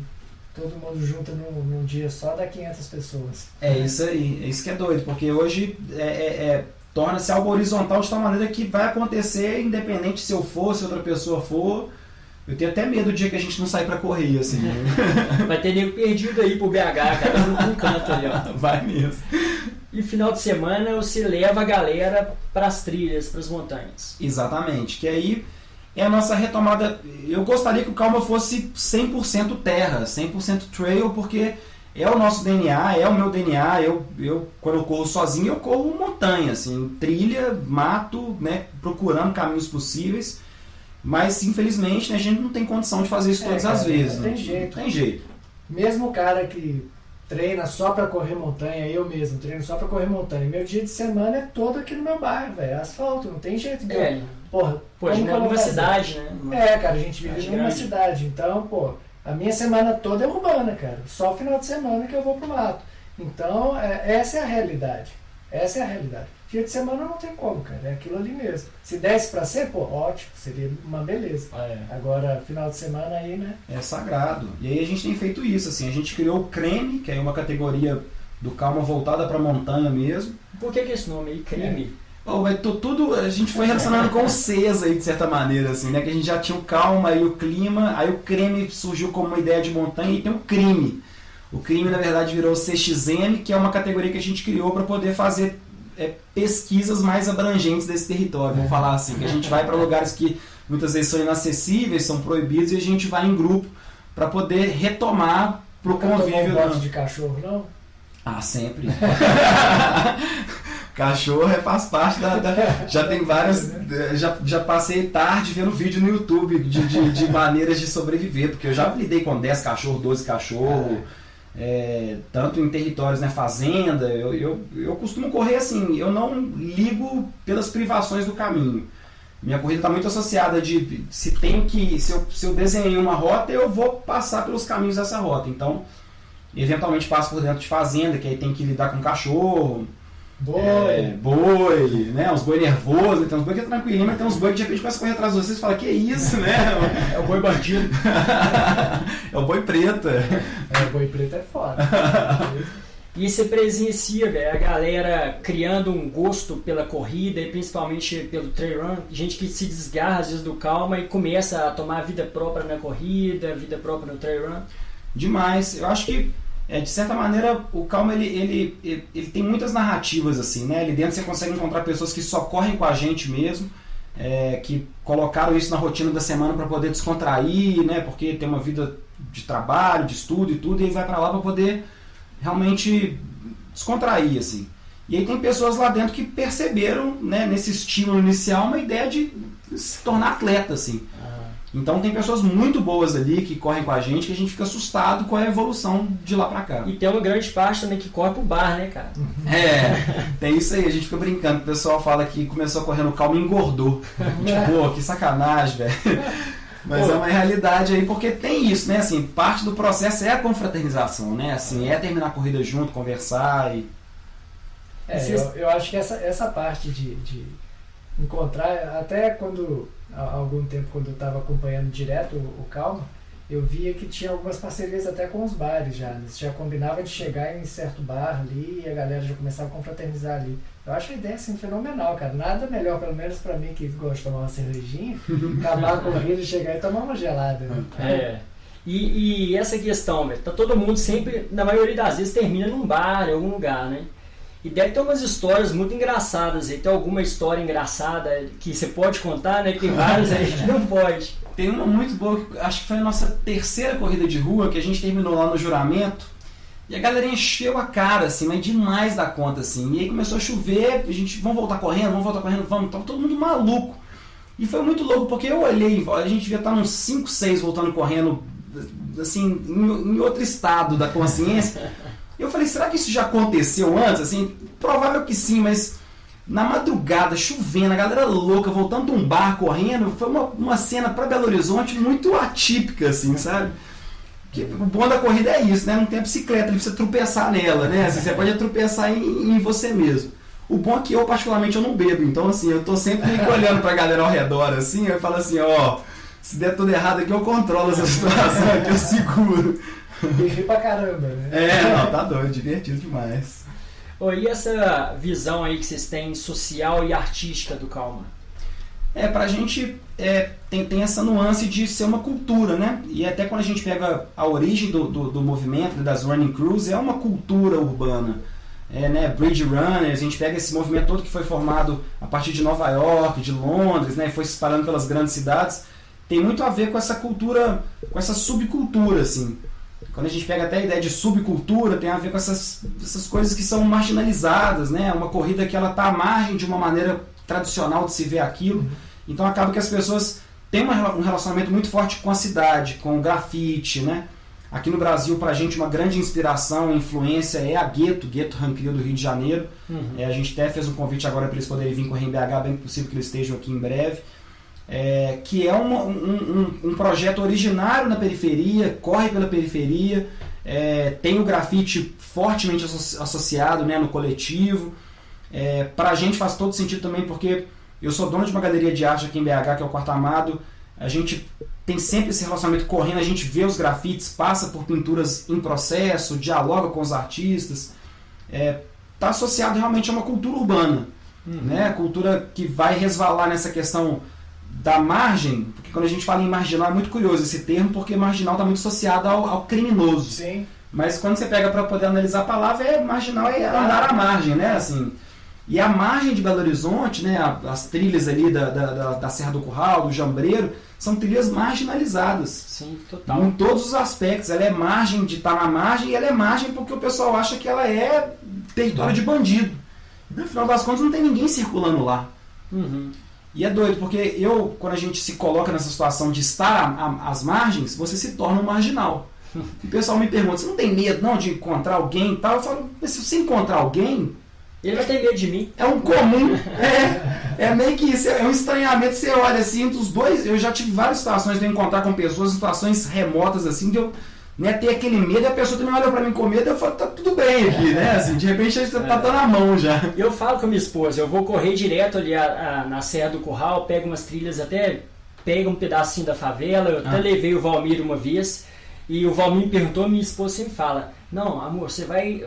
todo mundo junta num dia só, dá 500 pessoas. É isso aí, é isso que é doido, porque hoje torna-se algo horizontal de tal maneira que vai acontecer independente se eu for, se outra pessoa for. Eu tenho até medo do dia que a gente não sair pra correr, assim. Vai ter nego perdido aí pro BH, cada um com um canto ali, ó. Vai mesmo. E final de semana você leva a galera pras trilhas, pras montanhas. Exatamente, que aí é a nossa retomada. Eu gostaria que o Calma fosse 100% terra, 100% trail, porque é o nosso DNA, é o meu DNA. Eu quando eu corro sozinho, eu corro montanha, assim, trilha, mato, né, procurando caminhos possíveis. Mas, infelizmente, né, a gente não tem condição de fazer isso todas as vezes. Não tem jeito. Tem jeito. Mesmo o cara que treina só pra correr montanha, eu mesmo treino só pra correr montanha. Meu dia de semana é todo aqui no meu bairro, velho. Asfalto, não tem jeito. Porra, a gente mora numa cidade, né? Cara, a gente vive numa cidade. Então, a minha semana toda é urbana, cara. Só o final de semana que eu vou pro mato. Então, essa é a realidade. Essa é a realidade. Dia de semana não tem como, cara. É aquilo ali mesmo. Se desse pra ser, ótimo. Seria uma beleza. Agora, final de semana aí, né? É sagrado. E aí a gente tem feito isso, assim. A gente criou o Creme, que é uma categoria do Calma voltada pra montanha mesmo. Por que esse nome aí, Creme? Mas tudo a gente foi relacionando com o CES aí, de certa maneira, assim, né? Que a gente já tinha o Calma e o Clima, aí o Creme surgiu como uma ideia de montanha e tem o Crime. O Crime, na verdade, virou o CXM, que é uma categoria que a gente criou para poder fazer pesquisas mais abrangentes desse território, vamos falar assim, que a gente vai para lugares que muitas vezes são inacessíveis, são proibidos, e a gente vai em grupo para poder retomar pro convívio. Não de cachorro, não? Ah, sempre. Cachorro faz parte já tem várias. Já passei tarde vendo vídeo no YouTube de maneiras de sobreviver, porque eu já lidei com 10 cachorros, 12 cachorros, tanto em territórios, né, fazenda. Eu costumo correr assim, eu não ligo pelas privações do caminho. Minha corrida está muito associada de se eu desenhei uma rota, eu vou passar pelos caminhos dessa rota. Então, eventualmente passo por dentro de fazenda, que aí tem que lidar com cachorro. Boi, né? Uns boi nervosos, tem uns boi que é tranquilinho, mas tem uns boi que de repente começa a correr atrás de vocês e fala, que isso, né? É o boi bandido. É o boi preto. O boi preto é foda. E você presencia, velho, a galera criando um gosto pela corrida e principalmente pelo trail run, gente que se desgarra às vezes do Calma e começa a tomar vida própria na corrida, vida própria no trail run. Demais. Eu acho que de certa maneira, o Calma ele tem muitas narrativas assim, né? Ali dentro você consegue encontrar pessoas que só correm com a gente mesmo, que colocaram isso na rotina da semana para poder descontrair, né? Porque tem uma vida de trabalho, de estudo e tudo, e vai para lá para poder realmente descontrair, assim. E aí tem pessoas lá dentro que perceberam, né, nesse estímulo inicial, uma ideia de se tornar atleta, assim. Então tem pessoas muito boas ali que correm com a gente, que a gente fica assustado com a evolução de lá pra cá. E tem uma grande parte também que corre pro bar, né, cara? Tem isso aí, a gente fica brincando. O pessoal fala que começou a correr no Calma e engordou. Tipo, que sacanagem, velho. Mas é uma realidade aí, porque tem isso, né? Assim, parte do processo é a confraternização, né? Assim, terminar a corrida junto, conversar e... Eu acho que essa parte de encontrar, até quando... Há algum tempo, quando eu estava acompanhando direto o Calma, eu via que tinha algumas parcerias até com os bares já. Você já combinava de chegar em certo bar ali e a galera já começava a confraternizar ali. Eu acho a ideia assim fenomenal, cara. Nada melhor, pelo menos pra mim que gosto de tomar uma cervejinha, acabar a corrida e chegar e tomar uma gelada. Né? E essa questão, velho, tá todo mundo sempre, na maioria das vezes, termina num bar, em algum lugar, né? E deve ter umas histórias muito engraçadas aí. Tem alguma história engraçada que você pode contar, né? Tem várias aí que não pode. Tem uma muito boa, que acho que foi a nossa terceira corrida de rua, que a gente terminou lá no Juramento. E a galera encheu a cara, assim, mas demais da conta, assim. E aí começou a chover, a gente, vamos voltar correndo. Tava todo mundo maluco. E foi muito louco, porque eu olhei, a gente devia estar uns 5, 6 voltando correndo, assim, em outro estado da consciência. Eu falei, será que isso já aconteceu antes? Assim, provável que sim, mas na madrugada, chovendo, a galera louca, voltando de um bar, correndo, foi uma cena para Belo Horizonte muito atípica, assim, sabe? Que o bom da corrida é isso, né? Não tem a bicicleta, ele precisa tropeçar nela, né? Assim, você pode tropeçar em você mesmo. O bom é que eu, particularmente, eu não bebo, então, assim, eu tô sempre meio que olhando pra galera ao redor, assim, eu falo assim, se der tudo errado aqui, eu controlo essa situação aqui, eu seguro. E ri pra caramba, né? Não, tá doido, divertido demais. E essa visão aí que vocês têm social e artística do Calma? Pra gente tem essa nuance de ser uma cultura, né? E até quando a gente pega a origem do movimento, das running crews, é uma cultura urbana. Né? Bridge Runners, a gente pega esse movimento todo que foi formado a partir de Nova York, de Londres, né? Foi se espalhando pelas grandes cidades. Tem muito a ver com essa cultura, com essa subcultura, assim. Quando a gente pega até a ideia de subcultura, tem a ver com essas coisas que são marginalizadas, né? Uma corrida que ela está à margem de uma maneira tradicional de se ver aquilo. Então acaba que as pessoas têm um relacionamento muito forte com a cidade, com o grafite, né? Aqui no Brasil, pra gente, uma grande inspiração e influência é a Gueto Rancrio do Rio de Janeiro. A gente até fez um convite agora para eles poderem vir correr em BH, bem possível que eles estejam aqui em breve. Que é um projeto originário na periferia, corre pela periferia, tem o grafite fortemente associado, né, no coletivo. Pra gente faz todo sentido também, porque eu sou dono de uma galeria de arte aqui em BH, que é o Quarto Amado. A gente tem sempre esse relacionamento correndo, a gente vê os grafites, passa por pinturas em processo, dialoga com os artistas. Está associado realmente a uma cultura urbana. né? Cultura que vai resvalar nessa questão da margem, porque quando a gente fala em marginal é muito curioso esse termo, porque marginal está muito associado ao criminoso. Sim. Mas quando você pega para poder analisar a palavra, marginal é andar à margem, né? Assim, e a margem de Belo Horizonte, né? As trilhas ali da Serra do Curral, do Jambreiro, são trilhas marginalizadas. Sim, total. Em todos os aspectos. Ela é margem de estar na margem, e ela é margem porque o pessoal acha que ela é território de bandido. No final das contas, não tem ninguém circulando lá. Uhum. E é doido, porque quando a gente se coloca nessa situação de estar às margens, você se torna um marginal. E o pessoal me pergunta, você não tem medo não de encontrar alguém e tal? Eu falo, mas se você encontrar alguém... Ele vai ter medo de mim. É um comum, é meio que isso, é um estranhamento, você olha assim, dos dois, eu já tive várias situações de eu encontrar com pessoas, situações remotas assim, de eu ter aquele medo, e a pessoa também olha pra mim com medo, eu falo, tá tudo bem aqui, né? Assim, de repente a gente tá dando a mão já. Eu falo com a minha esposa, eu vou correr direto ali na Serra do Curral, pego umas trilhas até, pego um pedacinho da favela, eu até levei o Valmir uma vez, e o Valmir me perguntou, minha esposa sempre fala, não, amor,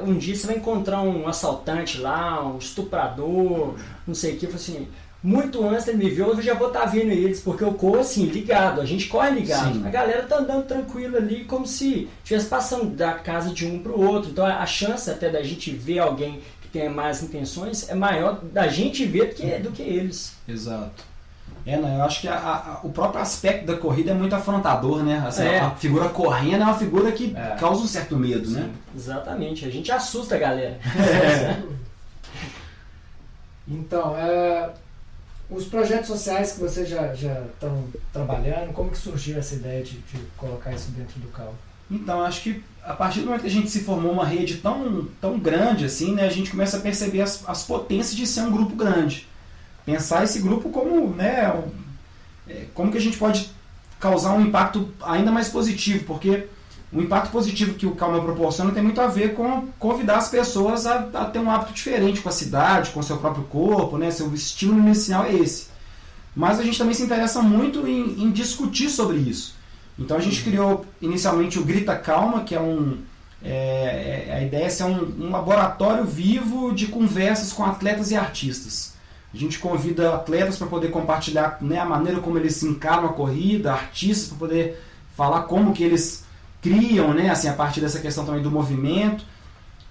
um dia você vai encontrar um assaltante lá, um estuprador, não sei o que, eu falei assim, muito antes dele me ver, eu já vou estar vendo eles, porque eu corro assim, ligado, a gente corre ligado. Sim. A galera tá andando tranquilo ali, como se estivesse passando da casa de um pro outro, então a chance até da gente ver alguém que tenha más intenções é maior da gente ver do que eles. Exato. Eu acho que o próprio aspecto da corrida é muito afrontador, né? Assim, a figura correndo é uma figura que causa um certo medo, né? Exatamente, a gente assusta a galera. Então, os projetos sociais que vocês já estão trabalhando, como que surgiu essa ideia de colocar isso dentro do CAL? Então, acho que a partir do momento que a gente se formou uma rede tão grande assim, né, a gente começa a perceber as potências de ser um grupo grande. Pensar esse grupo como, né, como que a gente pode causar um impacto ainda mais positivo, porque o impacto positivo que o Calma proporciona tem muito a ver com convidar as pessoas a ter um hábito diferente com a cidade, com o seu próprio corpo, né, seu estímulo inicial é esse. Mas a gente também se interessa muito em discutir sobre isso. Então a gente criou inicialmente o Grita Calma, que é a ideia é ser um laboratório vivo de conversas com atletas e artistas. A gente convida atletas para poder compartilhar, né, a maneira como eles encaram a corrida, artistas para poder falar como que eles criam, né, assim, a partir dessa questão também do movimento.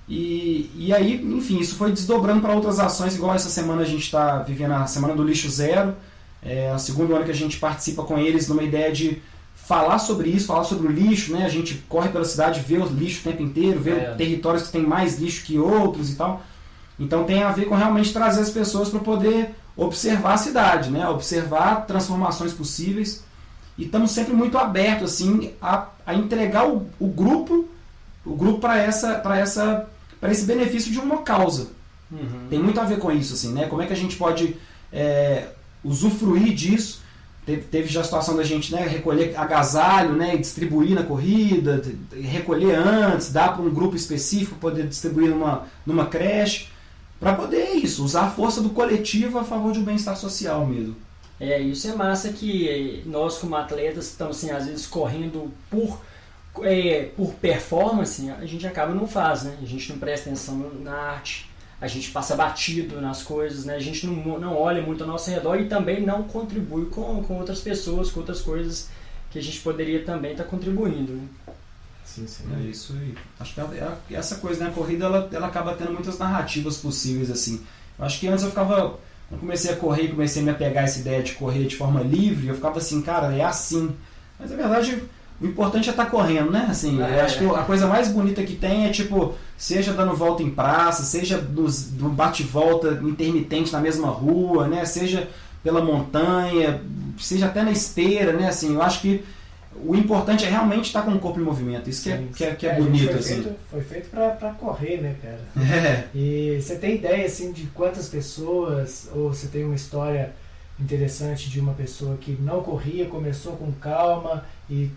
E aí, enfim, isso foi desdobrando para outras ações, igual essa semana a gente está vivendo a Semana do Lixo Zero. É o segundo ano que a gente participa com eles numa ideia de falar sobre isso, falar sobre o lixo, né? A gente corre pela cidade, vê o lixo o tempo inteiro, vê territórios que tem mais lixo que outros e tal. Então tem a ver com realmente trazer as pessoas para poder observar a cidade, né? Observar transformações possíveis. E estamos sempre muito abertos assim, a entregar o grupo para esse benefício de uma causa. Uhum. Tem muito a ver com isso, assim, né? Como é que a gente pode usufruir disso? Teve já a situação da gente, né, recolher agasalho, né, e distribuir na corrida, recolher antes, dar para um grupo específico, poder distribuir numa creche, para poder usar a força do coletivo a favor de um bem-estar social mesmo. Isso é massa que nós como atletas estamos assim, às vezes correndo por performance, a gente acaba não faz, né? A gente não presta atenção na arte, a gente passa batido nas coisas, né? A gente não olha muito ao nosso redor e também não contribui com outras pessoas, com outras coisas que a gente poderia também estar contribuindo, né? Sim. É isso aí. Acho que essa coisa, né? A corrida ela acaba tendo muitas narrativas possíveis, assim. Eu acho que antes quando comecei a correr e comecei a me apegar a essa ideia de correr de forma livre, eu ficava assim, cara, é assim. Mas na verdade, o importante é estar correndo, né? Assim, eu acho que a coisa mais bonita que tem é, tipo, seja dando volta em praça, seja do bate-volta intermitente na mesma rua, né? Seja pela montanha, seja até na esteira, né? Assim, eu acho que o importante é realmente estar com o corpo em movimento. Isso que é bonito, assim. Foi feito pra correr, né, cara? E você tem ideia, assim, de quantas pessoas, ou você tem uma história interessante de uma pessoa que não corria, começou com calma e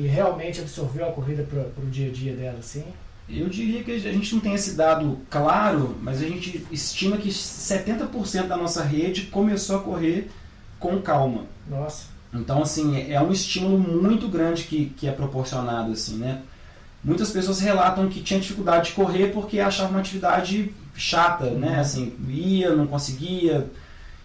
realmente absorveu a corrida pro dia a dia dela, assim? Eu diria que a gente não tem esse dado claro, mas a gente estima que 70% da nossa rede começou a correr com calma. Nossa. Então, assim, é um estímulo muito grande que é proporcionado, assim, né? Muitas pessoas relatam que tinham dificuldade de correr porque achavam uma atividade chata, né? Assim, ia, não conseguia.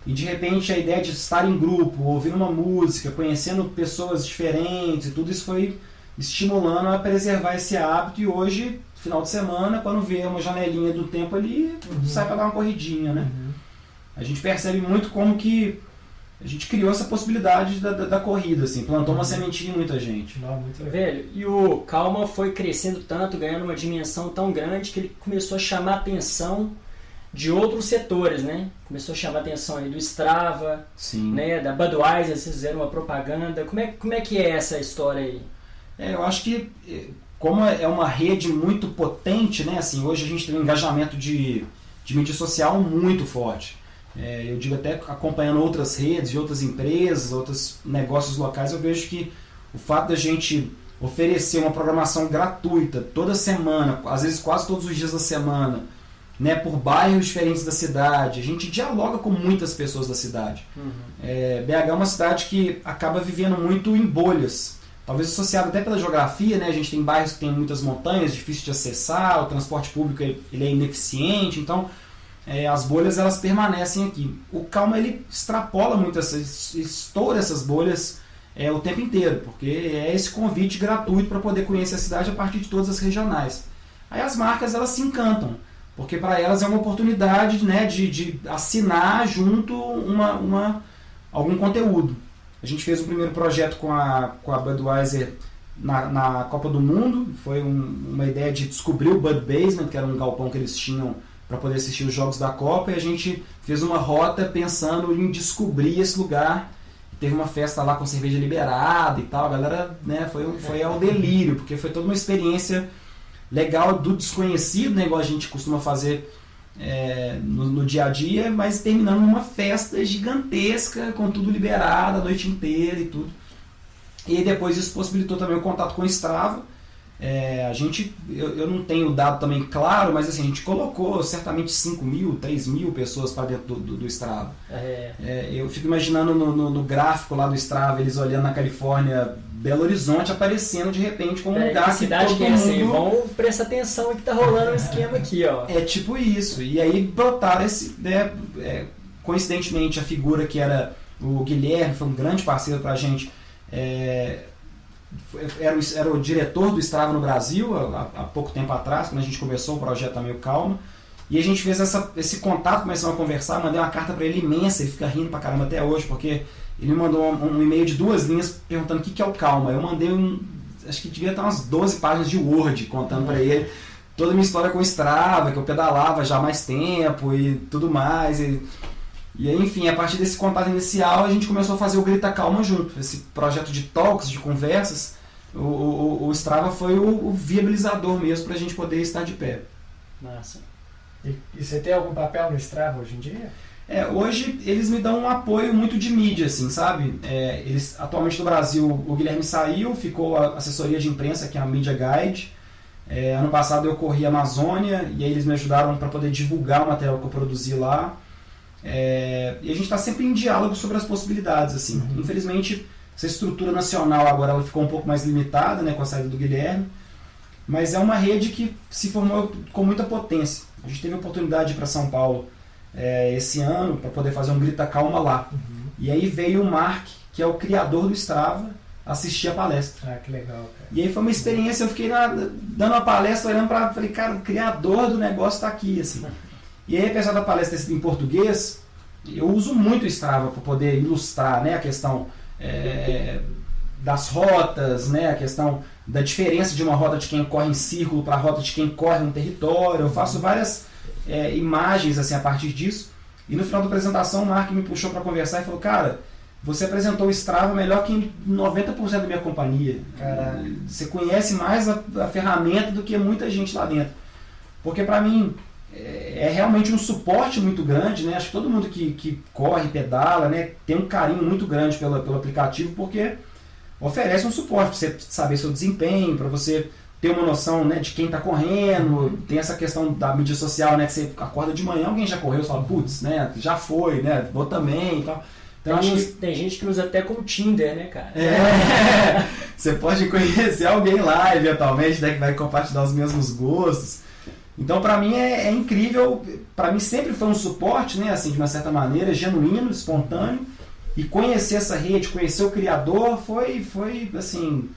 E de repente a ideia de estar em grupo, ouvir uma música, conhecendo pessoas diferentes, e tudo isso foi estimulando a preservar esse hábito. E hoje, final de semana, quando vê uma janelinha do tempo ali, sai para dar uma corridinha, né? A gente percebe muito como que a gente criou essa possibilidade da corrida, assim, plantou uma sementinha em muita gente. Muito Velho, e o Calma foi crescendo tanto, ganhando uma dimensão tão grande que ele começou a chamar a atenção de outros setores, né? Começou a chamar a atenção aí do Strava, né? Da Budweiser, vocês fizeram uma propaganda. Como é que é essa história aí? Eu acho que, como é uma rede muito potente, né? Assim, hoje a gente tem um engajamento de mídia social muito forte. Eu digo até acompanhando outras redes de outras empresas, outros negócios locais, eu vejo que o fato da gente oferecer uma programação gratuita toda semana, às vezes quase todos os dias da semana, né, por bairros diferentes da cidade, a gente dialoga com muitas pessoas da cidade. BH é uma cidade que acaba vivendo muito em bolhas, talvez associado até pela geografia, né? A gente tem bairros que tem muitas montanhas, difícil de acessar, o transporte público ele é ineficiente, então as bolhas elas permanecem aqui. O Calma ele extrapola muito, estoura essas bolhas o tempo inteiro, porque é esse convite gratuito para poder conhecer a cidade a partir de todas as regionais. Aí as marcas elas se encantam, porque para elas é uma oportunidade, né, de assinar junto algum conteúdo. A gente fez o primeiro projeto com a Budweiser na Copa do Mundo, foi uma ideia de descobrir o Bud Basement, que era um galpão que eles tinham para poder assistir os jogos da Copa, e a gente fez uma rota pensando em descobrir esse lugar. Teve uma festa lá com cerveja liberada e tal, a galera, né, foi ao delírio, porque foi toda uma experiência legal do desconhecido, né, igual a gente costuma fazer no dia a dia, mas terminando numa festa gigantesca, com tudo liberado a noite inteira e tudo. E depois isso possibilitou também o contato com o Strava. Eu não tenho o dado também claro, mas assim, a gente colocou certamente 5.000, 3.000 pessoas para dentro do Strava. Eu fico imaginando no gráfico lá do Strava, eles olhando na Califórnia, Belo Horizonte aparecendo de repente como um lugar que cidade todo que é mundo... assim, vamos prestar atenção que tá rolando um esquema aqui, ó. É tipo isso. E aí brotaram coincidentemente a figura que era o Guilherme, foi um grande parceiro pra gente, era o diretor do Strava no Brasil há pouco tempo atrás, quando a gente começou o projeto Meio Calma, e a gente fez esse contato, começamos a conversar, mandei uma carta para ele imensa, ele fica rindo pra caramba até hoje, porque ele me mandou um e-mail de 2 linhas perguntando o que é o Calma. Eu mandei acho que devia ter umas 12 páginas de Word contando para ele toda a minha história com o Strava, que eu pedalava já há mais tempo e tudo mais. E aí, enfim, a partir desse contato inicial, a gente começou a fazer o Grita Calma junto. Esse projeto de talks, de conversas, o Strava foi o viabilizador mesmo para a gente poder estar de pé. Massa. E você tem algum papel no Strava hoje em dia? Hoje eles me dão um apoio muito de mídia, assim, sabe? Eles, atualmente no Brasil, o Guilherme saiu, ficou a assessoria de imprensa, que é a Media Guide. Ano passado eu corri a Amazônia, e aí eles me ajudaram para poder divulgar o material que eu produzi lá. E a gente está sempre em diálogo sobre as possibilidades, assim. Infelizmente, essa estrutura nacional agora ela ficou um pouco mais limitada, né, com a saída do Guilherme, mas é uma rede que se formou com muita potência. A gente teve a oportunidade de ir para São Paulo esse ano para poder fazer um Grita Calma lá. E aí veio o Mark, que é o criador do Strava, assistir a palestra. Que legal, cara. E aí foi uma experiência, eu fiquei dando uma palestra, olhando para, falei, cara, o criador do negócio está aqui, assim. E aí, apesar da palestra ter sido em português, eu uso muito o Strava para poder ilustrar, né, a questão das rotas, né, a questão da diferença de uma rota de quem corre em círculo para a rota de quem corre um território. Eu faço várias imagens assim, a partir disso. E no final da apresentação, o Mark me puxou para conversar e falou, cara, você apresentou o Strava melhor que 90% da minha companhia. Cara, você conhece mais a ferramenta do que muita gente lá dentro. Porque para mim é realmente um suporte muito grande, né? Acho que todo mundo que corre, pedala, né, tem um carinho muito grande pelo aplicativo, porque oferece um suporte para você saber seu desempenho, para você ter uma noção, né, de quem está correndo. Tem essa questão da mídia social, né, que você acorda de manhã, alguém já correu, você fala, putz, né, já foi, né, vou também e tal. Então, tem gente que usa até como Tinder, né, cara? Você pode conhecer alguém lá, eventualmente, né, que vai compartilhar os mesmos gostos. Então, para mim é incrível, para mim sempre foi um suporte, né, assim, de uma certa maneira, genuíno, espontâneo, e conhecer essa rede, conhecer o criador, foi assim,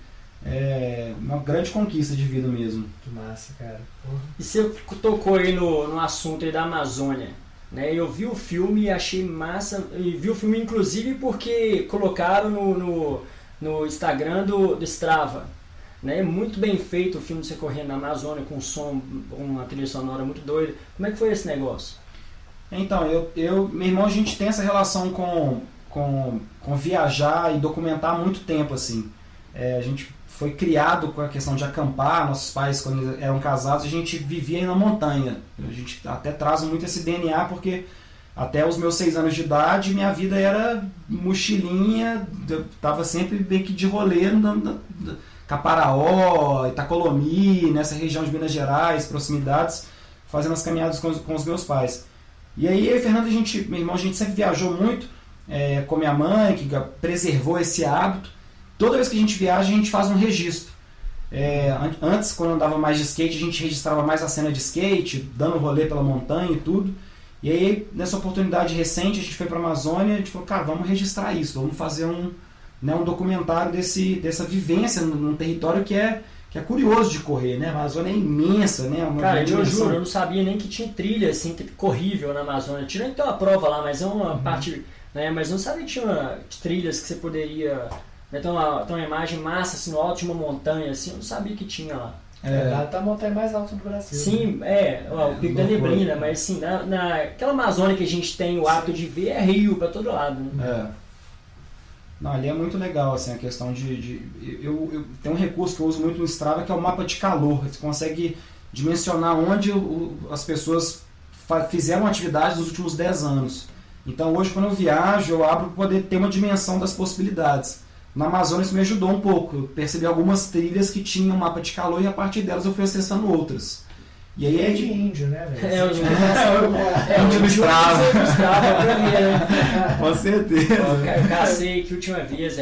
uma grande conquista de vida mesmo. Que massa, cara. Porra. E você tocou aí no assunto aí da Amazônia, né? Eu vi o filme e achei massa, e vi o filme inclusive porque colocaram no Instagram do Strava. Né? Muito bem feito o filme de você correndo na Amazônia com som, uma trilha sonora muito doida. Como é que foi esse negócio? Então, meu irmão, a gente tem essa relação com viajar e documentar há muito tempo, assim. A gente foi criado com a questão de acampar, nossos pais, quando eram casados, a gente vivia aí na montanha. A gente até traz muito esse DNA, porque até os meus 6 anos de idade, minha vida era mochilinha, eu tava sempre meio que de rolê, Caparaó, Itacolomi, nessa região de Minas Gerais, proximidades, fazendo as caminhadas com os meus pais. E aí eu e Fernando, meu irmão, a gente sempre viajou muito com minha mãe, que preservou esse hábito. Toda vez que a gente viaja, a gente faz um registro. Antes, quando eu andava mais de skate, a gente registrava mais a cena de skate, dando rolê pela montanha e tudo. E aí, nessa oportunidade recente, a gente foi para a Amazônia e a gente falou, cara, vamos registrar isso, vamos fazer um documentário dessa vivência num território que é curioso de correr, né? A Amazônia é imensa, né? Cara, eu juro, eu não sabia nem que tinha trilha assim, corrível na Amazônia. Tirando que tem uma prova lá, mas é uma parte, né? Mas não sabia que tinha trilhas que você poderia, né? Ter uma imagem massa assim, no alto de uma montanha, assim, eu não sabia que tinha lá. Tá a montanha mais alta do Brasil. Sim, né? O Pico da Neblina, mas assim, naquela Amazônia que a gente tem o hábito de ver, é rio pra todo lado. Né? Não, ali é muito legal, assim, a questão eu tenho um recurso que eu uso muito no Strava, que é o mapa de calor. Você consegue dimensionar onde as pessoas fizeram atividades nos últimos 10 anos. Então hoje, quando eu viajo, eu abro para poder ter uma dimensão das possibilidades. Na Amazônia isso me ajudou um pouco. Eu percebi algumas trilhas que tinham um mapa de calor e a partir delas eu fui acessando outras. E aí é de índio, né, velho? índio do Strava. Né? Com certeza. Eu cacei que última vez,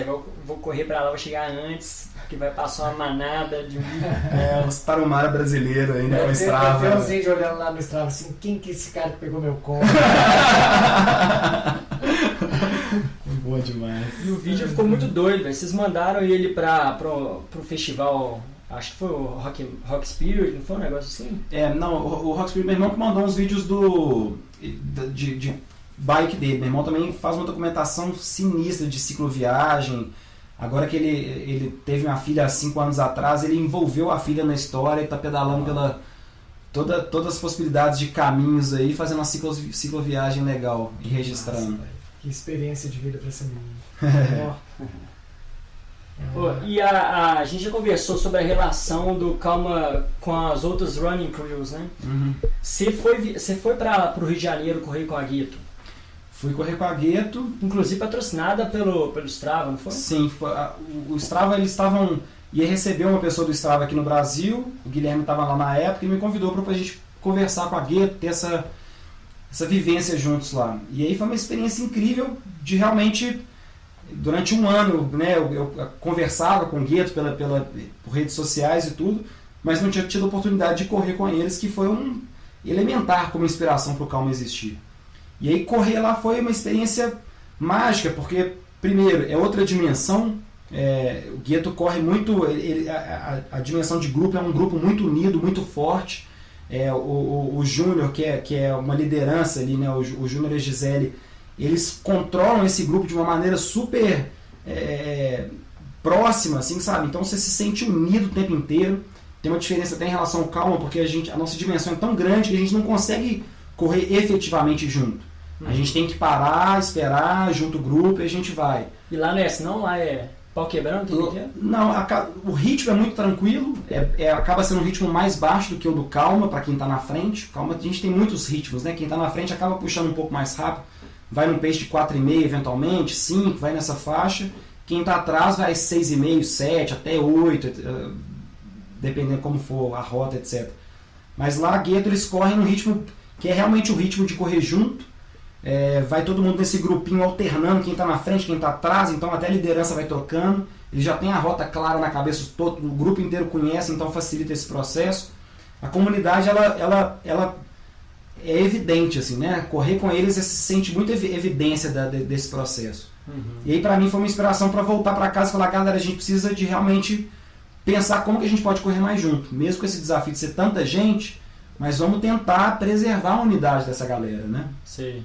vou correr pra lá, vou chegar antes, que vai passar uma manada de os Tarumara brasileiro ainda com o Strava. Tem uns índios olhando lá no Strava assim, quem que é esse cara que pegou meu combo? Boa demais. E o vídeo ficou muito doido, velho. Vocês mandaram ele pro festival. Acho que foi o Rock Spirit, não foi um negócio assim? Não, o Rock Spirit, meu irmão que mandou uns vídeos de bike dele. Meu irmão também faz uma documentação sinistra de cicloviagem. Agora que ele teve uma filha há 5 anos atrás, ele envolveu a filha na história e está pedalando pela todas as possibilidades de caminhos aí, fazendo uma cicloviagem legal e registrando. Nossa, que experiência de vida para esse menino. E a gente já conversou sobre a relação do Calma com as outras running crews, né? Você foi para o Rio de Janeiro correr com a Gueto? Fui correr com a Gueto. Inclusive patrocinada pelo Strava, não foi? Sim, o Strava, ia receber uma pessoa do Strava aqui no Brasil, o Guilherme estava lá na época e me convidou para a gente conversar com a Gueto, ter essa vivência juntos lá. E aí foi uma experiência incrível de realmente... Durante um ano, né, eu conversava com o Gueto por redes sociais e tudo, mas não tinha tido a oportunidade de correr com eles, que foi um elementar como inspiração para o Calma existir. E aí correr lá foi uma experiência mágica, porque, primeiro, é outra dimensão. O Gueto corre muito, a dimensão de grupo é um grupo muito unido, muito forte. O Júnior, que é uma liderança ali, né, o Júnior e a Gisele, eles controlam esse grupo de uma maneira super próxima, assim, sabe? Então você se sente unido o tempo inteiro. Tem uma diferença até em relação ao Calma, porque a nossa dimensão é tão grande que a gente não consegue correr efetivamente junto. A gente tem que parar, esperar, junto o grupo e a gente vai. E lá não é assim, não? Lá é pau quebrando? Não, o ritmo é muito tranquilo, acaba sendo um ritmo mais baixo do que o do Calma, para quem está na frente. Calma, a gente tem muitos ritmos, né? Quem está na frente acaba puxando um pouco mais rápido. Vai num pace de 4,5 eventualmente, 5, vai nessa faixa. Quem está atrás vai 6,5, 7, até 8, dependendo como for a rota, etc. Mas lá a Gueto eles correm num ritmo que é realmente o ritmo de correr junto. Vai todo mundo nesse grupinho alternando, quem está na frente, quem está atrás, então até a liderança vai trocando. Ele já tem a rota clara na cabeça, o grupo inteiro conhece, então facilita esse processo. a comunidade ela é evidente, assim, né? Correr com eles, você sente muita evidência desse processo. E aí, para mim, foi uma inspiração para voltar para casa e falar, galera, a gente precisa de realmente pensar como que a gente pode correr mais junto, mesmo com esse desafio de ser tanta gente, mas vamos tentar preservar a unidade dessa galera, né? Sei.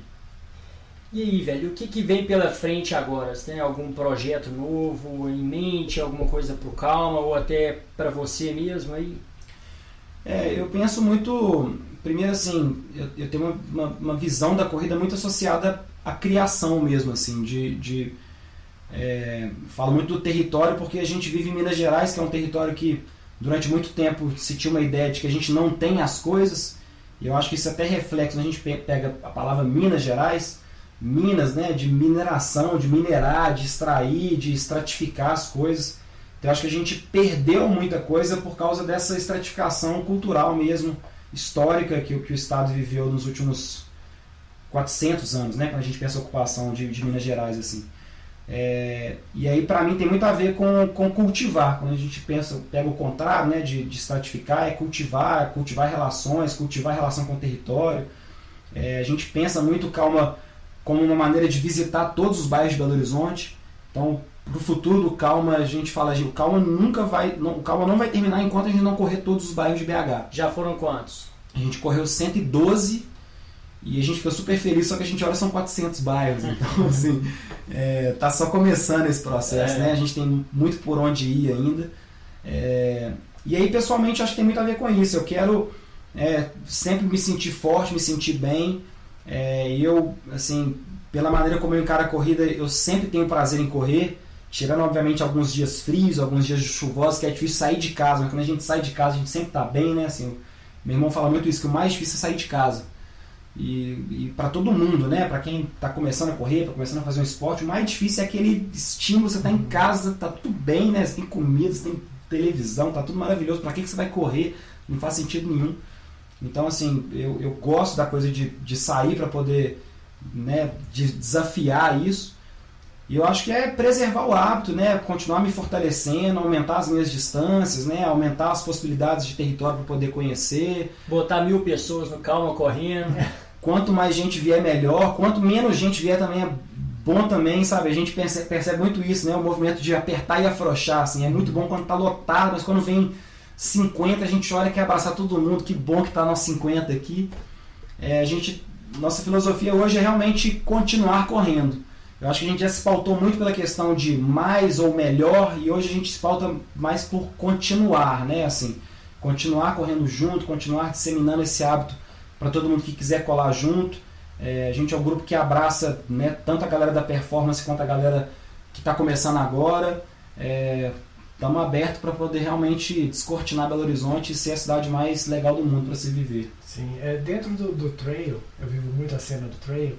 E aí, velho, o que vem pela frente agora? Você tem algum projeto novo em mente, alguma coisa pro Calma, ou até para você mesmo aí? Eu penso muito, primeiro assim, eu tenho uma visão da corrida muito associada à criação mesmo, assim, falo muito do território porque a gente vive em Minas Gerais, que é um território que durante muito tempo se tinha uma ideia de que a gente não tem as coisas, e eu acho que isso até reflexo, quando a gente pega a palavra Minas Gerais, Minas, né, de mineração, de minerar, de extrair, de estratificar as coisas. Então eu acho que a gente perdeu muita coisa por causa dessa estratificação cultural mesmo, histórica, que o Estado viveu nos últimos 400 anos, né, quando a gente pensa a ocupação de Minas Gerais, assim. E aí, para mim, tem muito a ver com cultivar. Quando a gente pega o contrário, né, de estratificar, é cultivar relações, cultivar a relação com o território. A gente pensa muito Calma como uma maneira de visitar todos os bairros de Belo Horizonte. Então, para o futuro do Calma, a gente fala, o Calma não vai terminar enquanto a gente não correr todos os bairros de BH. Já foram quantos? A gente correu 112 e a gente ficou super feliz, só que a gente olha são 400 bairros. Então, assim, tá só começando esse processo, né? A gente tem muito por onde ir ainda. E aí, pessoalmente, acho que tem muito a ver com isso. Eu quero sempre me sentir forte, me sentir bem. E eu, assim, pela maneira como eu encaro a corrida, eu sempre tenho prazer em correr, tirando, obviamente, alguns dias frios, alguns dias chuvosos, que é difícil sair de casa, mas quando a gente sai de casa, a gente sempre tá bem, né? Assim, meu irmão fala muito isso, que o mais difícil é sair de casa. E para todo mundo, né? Para quem está começando a correr, para começando a fazer um esporte, o mais difícil é aquele estímulo, você tá em casa, tá tudo bem, né? Você tem comida, você tem televisão, tá tudo maravilhoso. Para que você vai correr? Não faz sentido nenhum. Então, assim, eu gosto da coisa de sair para poder, né, de desafiar isso. E eu acho que é preservar o hábito, né? Continuar me fortalecendo, aumentar as minhas distâncias, né? Aumentar as possibilidades de território para poder conhecer. Botar 1000 pessoas no Calma correndo. Quanto mais gente vier, melhor. Quanto menos gente vier também é bom também, sabe? A gente percebe muito isso, né? O movimento de apertar e afrouxar, assim. É muito bom quando tá lotado, mas quando vem 50, a gente olha e quer abraçar todo mundo. Que bom que tá nós 50 aqui. Nossa filosofia hoje é realmente continuar correndo. Eu acho que a gente já se pautou muito pela questão de mais ou melhor, e hoje a gente se pauta mais por continuar, né? Assim, continuar correndo junto, continuar disseminando esse hábito para todo mundo que quiser colar junto. A gente é um grupo que abraça, né, tanto a galera da performance quanto a galera que está começando agora. Estamos abertos para poder realmente descortinar Belo Horizonte e ser a cidade mais legal do mundo para se viver. Sim, dentro do trail, eu vivo muito a cena do trail.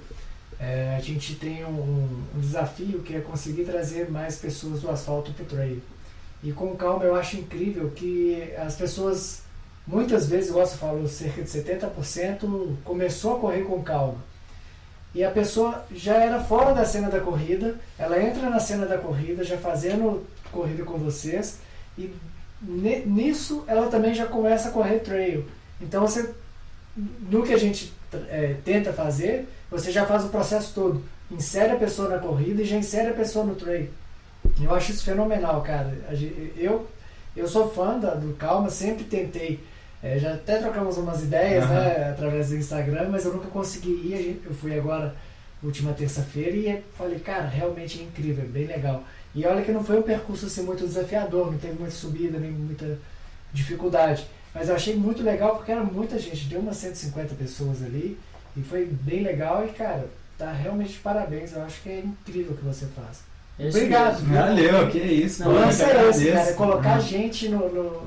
A gente tem um desafio que é conseguir trazer mais pessoas do asfalto para o trail. E com Calma eu acho incrível que as pessoas, muitas vezes, igual você falou, cerca de 70% começou a correr com Calma. E a pessoa já era fora da cena da corrida, ela entra na cena da corrida, já fazendo corrida com vocês, e nisso ela também já começa a correr trail. Então no que a gente tenta fazer, você já faz o processo todo. Insere a pessoa na corrida e já insere a pessoa no trail. Eu acho isso fenomenal, cara. Eu sou fã do Calma, sempre tentei. Já até trocamos umas ideias, né, através do Instagram, mas eu nunca consegui ir. Eu fui agora, última terça-feira, e falei, cara, realmente é incrível, é bem legal. E olha que não foi um percurso assim, muito desafiador, não teve muita subida, nem muita dificuldade. Mas eu achei muito legal porque era muita gente, deu umas 150 pessoas ali. E foi bem legal e, cara, tá realmente de parabéns. Eu acho que é incrível o que você faz. Obrigado. Valeu, que isso. O lance é esse, cara. É colocar gente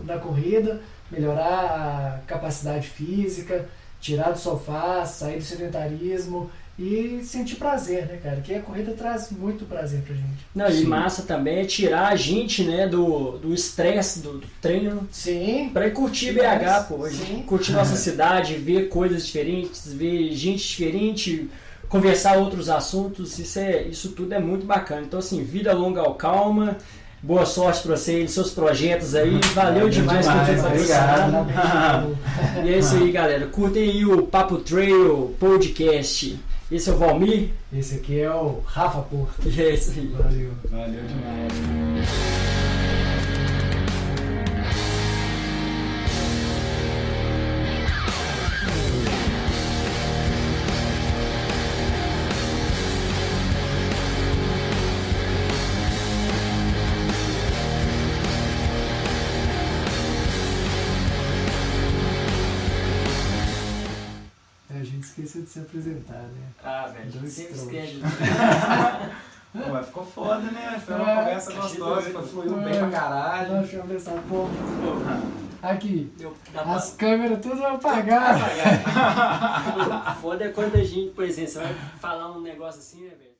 na corrida, melhorar a capacidade física, tirar do sofá, sair do sedentarismo e sentir prazer, né, cara? Que a corrida traz muito prazer pra gente. Não, e massa também é tirar a gente, né, do estresse do treino. Sim. Pra ir curtir BH, pô. Curtir nossa cidade, ver coisas diferentes, ver gente diferente, conversar outros assuntos. Isso tudo é muito bacana. Então, assim, vida longa ao Calma. Boa sorte pra você nos seus projetos aí. Valeu demais por ter obrigado. participado. E é isso aí, galera. Curtem aí o Papo Trail Podcast. Esse é o Valmir. Esse aqui é o Rafa Porto. E é isso aí. Valeu. Valeu demais. A gente esqueceu de se apresentar, né? Ah, velho. Dois Sempre trouxas. esquece. Pô, mas ficou foda, né? Foi uma conversa gostosa, fluiu bem pra caralho. Deixa eu ver essa porra. Aqui, Dá pra as câmeras tudo apagadas. apagar. Foda é quando a gente, por exemplo, você vai falar um negócio assim, né, velho?